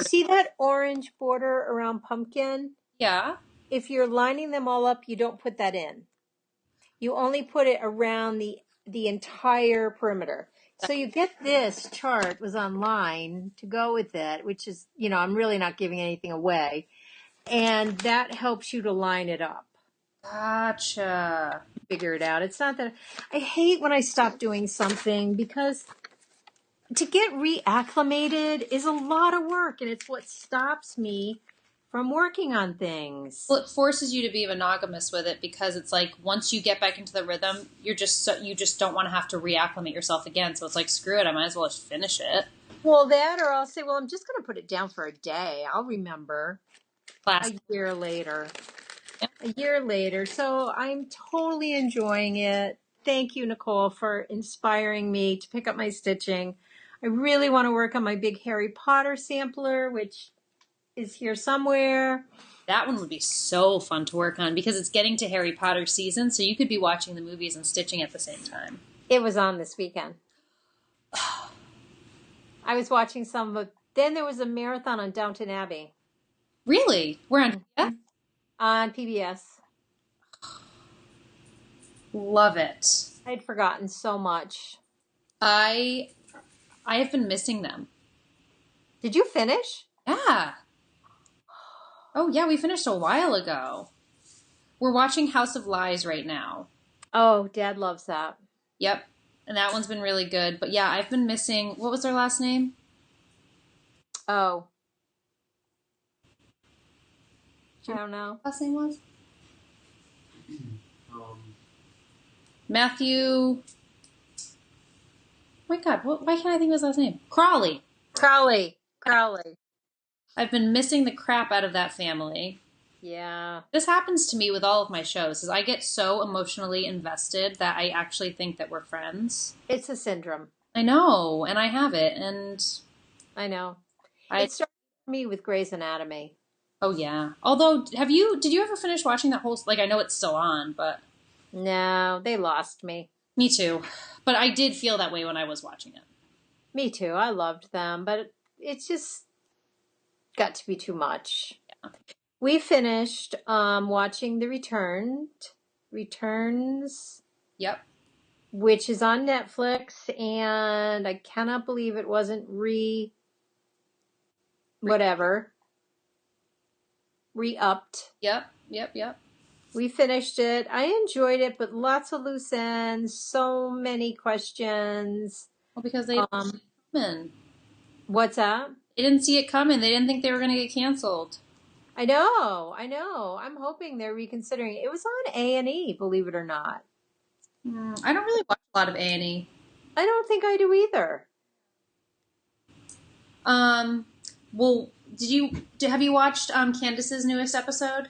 see that orange border around pumpkin? Yeah. If you're lining them all up, you don't put that in. You only put it around the entire perimeter. So you get this chart was online to go with it, which is, I'm really not giving anything away. And that helps you to line it up. Gotcha. Figure it out. It's not that I hate when I stop doing something because to get reacclimated is a lot of work, and it's what stops me from working on things. Well, it forces you to be monogamous with it because it's like once you get back into the rhythm, you just don't want to have to reacclimate yourself again. So it's like, screw it, I might as well just finish it. Well, that, or I'll say, well, I'm just going to put it down for a day. I'll remember Class. a year later. Yeah. A year later. So I'm totally enjoying it. Thank you, Nicole, for inspiring me to pick up my stitching. I really want to work on my big Harry Potter sampler, which is here somewhere. That one would be so fun to work on because it's getting to Harry Potter season, so you could be watching the movies and stitching at the same time. It was on this weekend. I was watching some, but then there was a marathon on Downton Abbey. Really? We're on On PBS. Love it. I'd forgotten so much. I have been missing them. Did you finish? Yeah. Oh, yeah, we finished a while ago. We're watching House of Lies right now. Oh, Dad loves that. Yep. And that one's been really good. But yeah, I've been missing... What was their last name? Oh. I don't know. Last name was? Matthew... Oh my God, why can't I think of his last name? Crowley. Crowley. I've been missing the crap out of that family. Yeah. This happens to me with all of my shows, is I get so emotionally invested that I actually think that we're friends. It's a syndrome. I know, and I have it, and... I know. It started for me with Grey's Anatomy. Oh, yeah. Although, did you ever finish watching that whole... Like, I know it's still on, but... No, they lost me. Me too. But I did feel that way when I was watching it. Me too. I loved them, but it's just got to be too much. Yeah. We finished watching The Returns. Yep. Which is on Netflix, and I cannot believe it wasn't re-upped. Yep. We finished it. I enjoyed it, but lots of loose ends, so many questions. Well, because they didn't see it coming. What's that? They didn't see it coming. They didn't think they were going to get canceled. I know. I'm hoping they're reconsidering. It was on A&E, believe it or not. I don't really watch a lot of A&E. I don't think I do either. Well, have you watched Candace's newest episode?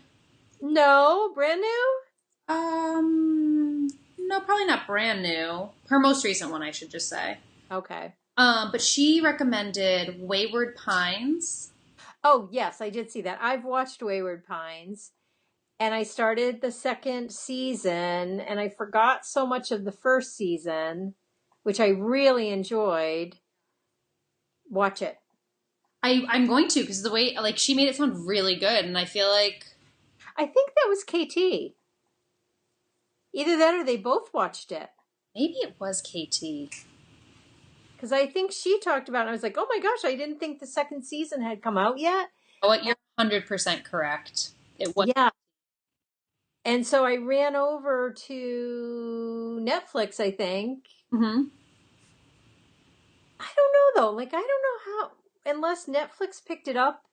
No, brand new? No, probably not brand new. Her most recent one, I should just say. Okay. But she recommended Wayward Pines. Oh, yes, I did see that. I've watched Wayward Pines, and I started the second season, and I forgot so much of the first season, which I really enjoyed. Watch it. I'm going to, because the way, like, she made it sound really good, and I feel like... I think that was KT. Either that or they both watched it. Maybe it was KT. Because I think she talked about it, and I was like, oh my gosh, I didn't think the second season had come out yet. Oh, you're 100% correct. It was. Yeah. And so I ran over to Netflix, I think. Mm-hmm. I don't know, though. Like, I don't know how, unless Netflix picked it up.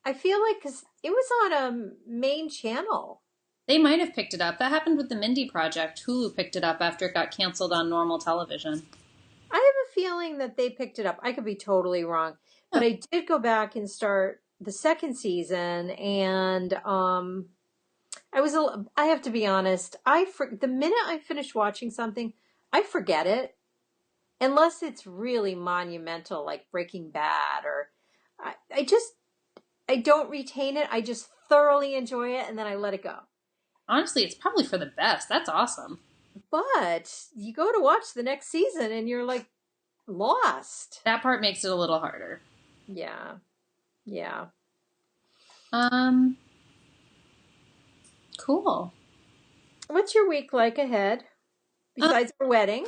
I feel like, because it was on a main channel. They might have picked it up. That happened with the Mindy Project. Hulu picked it up after it got canceled on normal television. I have a feeling that they picked it up. I could be totally wrong. But I did go back and start the second season, and I have to be honest, the minute I finish watching something, I forget it. Unless it's really monumental, like Breaking Bad, or I don't retain it. I just thoroughly enjoy it, and then I let it go. Honestly, it's probably for the best. That's awesome. But you go to watch the next season, and you're like lost. That part makes it a little harder. Yeah. Cool. What's your week like ahead? Besides our wedding?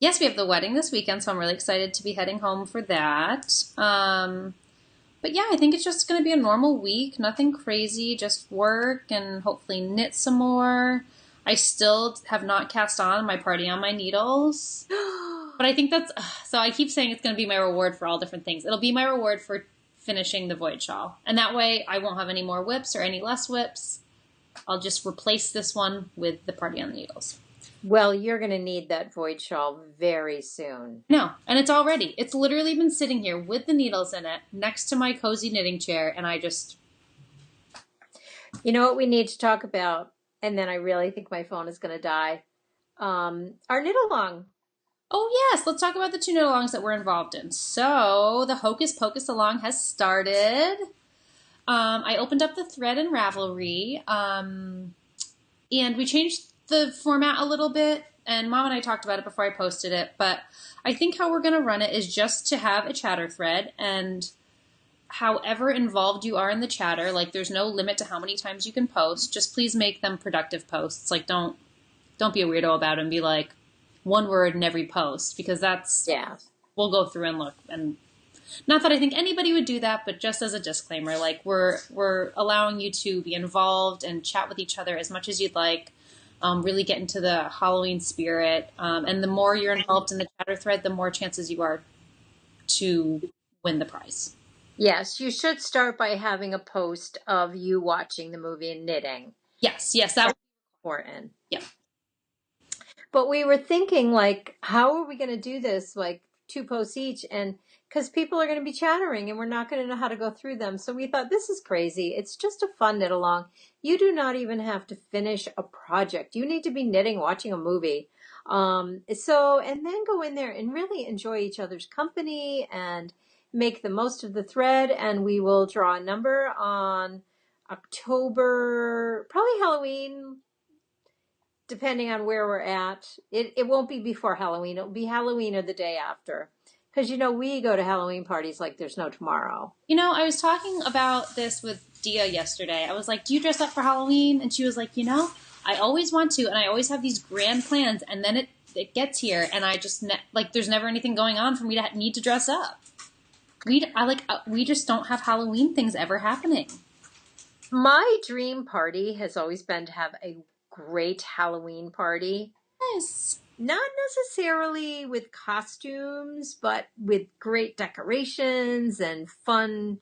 Yes, we have the wedding this weekend, so I'm really excited to be heading home for that. But yeah, I think it's just going to be a normal week. Nothing crazy, just work and hopefully knit some more. I still have not cast on my Party on My Needles. But I think so I keep saying it's going to be my reward for all different things. It'll be my reward for finishing the Void Shawl. And that way I won't have any more whips or any less whips. I'll just replace this one with the Party on the Needles. Well, you're going to need that void shawl very soon. No, and it's all ready. It's literally been sitting here with the needles in it next to my cozy knitting chair, and I just... You know what we need to talk about? And then I really think my phone is going to die. Our knit along. Oh, yes. Let's talk about the 2 knit-alongs that we're involved in. So the Hocus Pocus along has started. I opened up the thread in Ravelry, and we changed the format a little bit, and Mom and I talked about it before I posted it, but I think how we're going to run it is just to have a chatter thread, and however involved you are in the chatter, like there's no limit to how many times you can post. Just please make them productive posts. Like don't be a weirdo about it and be like 1 word in every post, because that's, we'll go through and look. And not that I think anybody would do that, but just as a disclaimer, like we're allowing you to be involved and chat with each other as much as you'd like. Really get into the Halloween spirit. And the more you're involved in the chatter thread, the more chances you are to win the prize. Yes, you should start by having a post of you watching the movie and knitting. Yes, that would be important. Yeah. But we were thinking, like, how are we going to do this? Like 2 posts each, and because people are going to be chattering and we're not going to know how to go through them. So we thought, this is crazy. It's just a fun knit along. You do not even have to finish a project. You need to be knitting, watching a movie. And then go in there and really enjoy each other's company and make the most of the thread. And we will draw a number on October, probably Halloween, depending on where we're at. It won't be before Halloween. It'll be Halloween or the day after. Because, we go to Halloween parties like there's no tomorrow. I was talking about this with Dia yesterday. I was like, do you dress up for Halloween? And she was like, I always want to, and I always have these grand plans, and then it gets here, and I just, there's never anything going on for me to need to dress up. We just don't have Halloween things ever happening. My dream party has always been to have a great Halloween party. Yes. Not necessarily with costumes, but with great decorations and fun.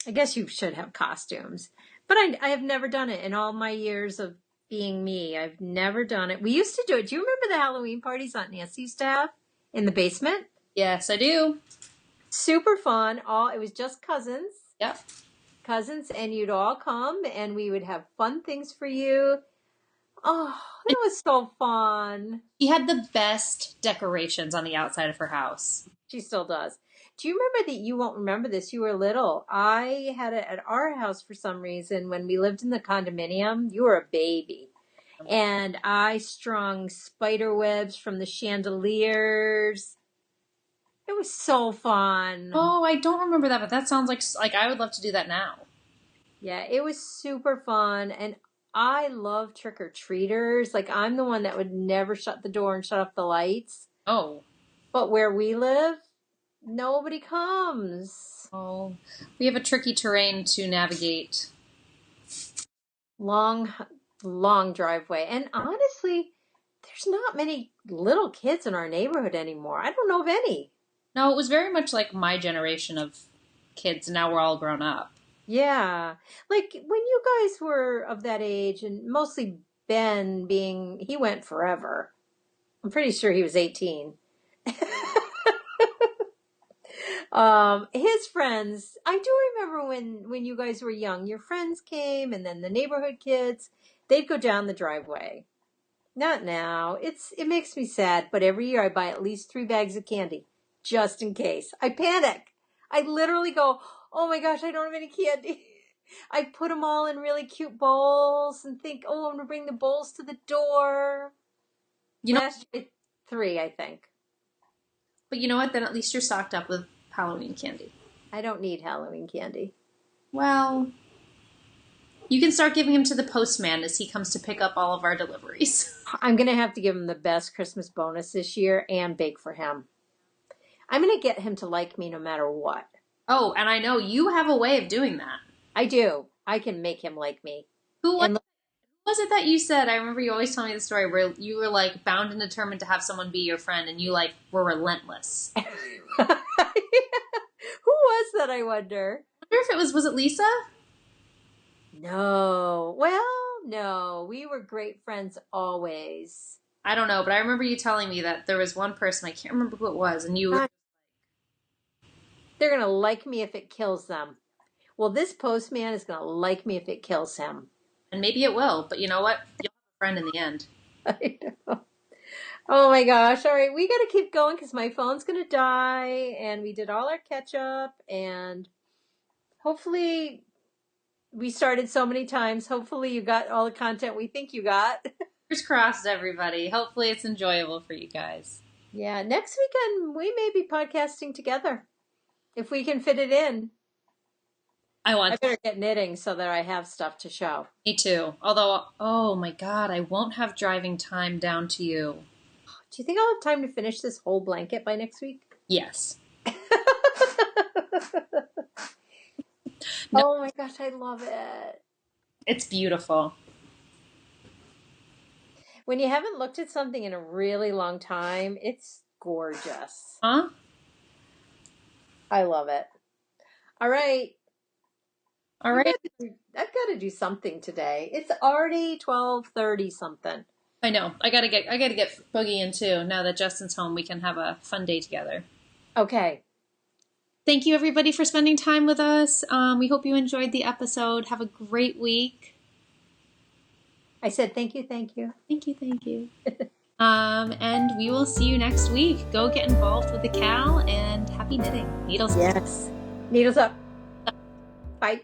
I guess you should have costumes. But I have never done it in all my years of being me. I've never done it. We used to do it. Do you remember the Halloween parties Aunt Nancy used to have in the basement? Yes, I do. Super fun. It was just cousins. Yep. Cousins, and you'd all come, and we would have fun things for you. Oh, that was so fun. She had the best decorations on the outside of her house. She still does. Do you remember that? You won't remember this. You were little. I had it at our house for some reason when we lived in the condominium. You were a baby. And I strung spider webs from the chandeliers. It was so fun. Oh, I don't remember that, but that sounds like I would love to do that now. Yeah, it was super fun. And I love trick-or-treaters. Like, I'm the one that would never shut the door and shut off the lights. Oh. But where we live, nobody comes. Oh. We have a tricky terrain to navigate. Long driveway. And honestly, there's not many little kids in our neighborhood anymore. I don't know of any. No, it was very much like my generation of kids, and now we're all grown up. Yeah. Like when you guys were of that age, and mostly Ben he went forever. I'm pretty sure he was 18. His friends, I do remember when you guys were young, your friends came, and then the neighborhood kids, they'd go down the driveway. Not now. It makes me sad, but every year I buy at least 3 bags of candy, just in case. I panic. I literally go, oh my gosh, I don't have any candy. I put them all in really cute bowls and think, I'm going to bring the bowls to the door. Last year, 3, I think. But you know what? Then at least you're stocked up with Halloween candy. I don't need Halloween candy. Well, you can start giving him to the postman as he comes to pick up all of our deliveries. I'm going to have to give him the best Christmas bonus this year and bake for him. I'm going to get him to like me no matter what. Oh, and I know you have a way of doing that. I do. I can make him like me. Who was it that you said? I remember you always telling me the story where you were like bound and determined to have someone be your friend, and you like were relentless. Who was that, I wonder? I wonder if was it Lisa? No. Well, no. We were great friends always. I don't know, but I remember you telling me that there was one person, I can't remember who it was, and you... They're going to like me if it kills them. Well, this postman is going to like me if it kills him. And maybe it will, but you know what? You'll have a friend in the end. I know. Oh my gosh. All right. We got to keep going because my phone's going to die. And we did all our catch up. And hopefully we started so many times. Hopefully you got all the content we think you got. Fingers crossed, everybody. Hopefully it's enjoyable for you guys. Yeah. Next weekend, we may be podcasting together if we can fit it in. I better get knitting so that I have stuff to show. Me too. Although, oh my God, I won't have driving time down to you. Do you think I'll have time to finish this whole blanket by next week? Yes. No. Oh my gosh, I love it. It's beautiful. When you haven't looked at something in a really long time, it's gorgeous. Huh? I love it. All right. All right. I've got to do something today. It's already 12:30 something. I know. I gotta get Boogie in too. Now that Justin's home, we can have a fun day together. Okay. Thank you everybody for spending time with us. We hope you enjoyed the episode. Have a great week. I said thank you, thank you. Thank you, thank you. And we will see you next week. Go get involved with the Cal and happy knitting. Needles up. Yes. Needles up. Bye.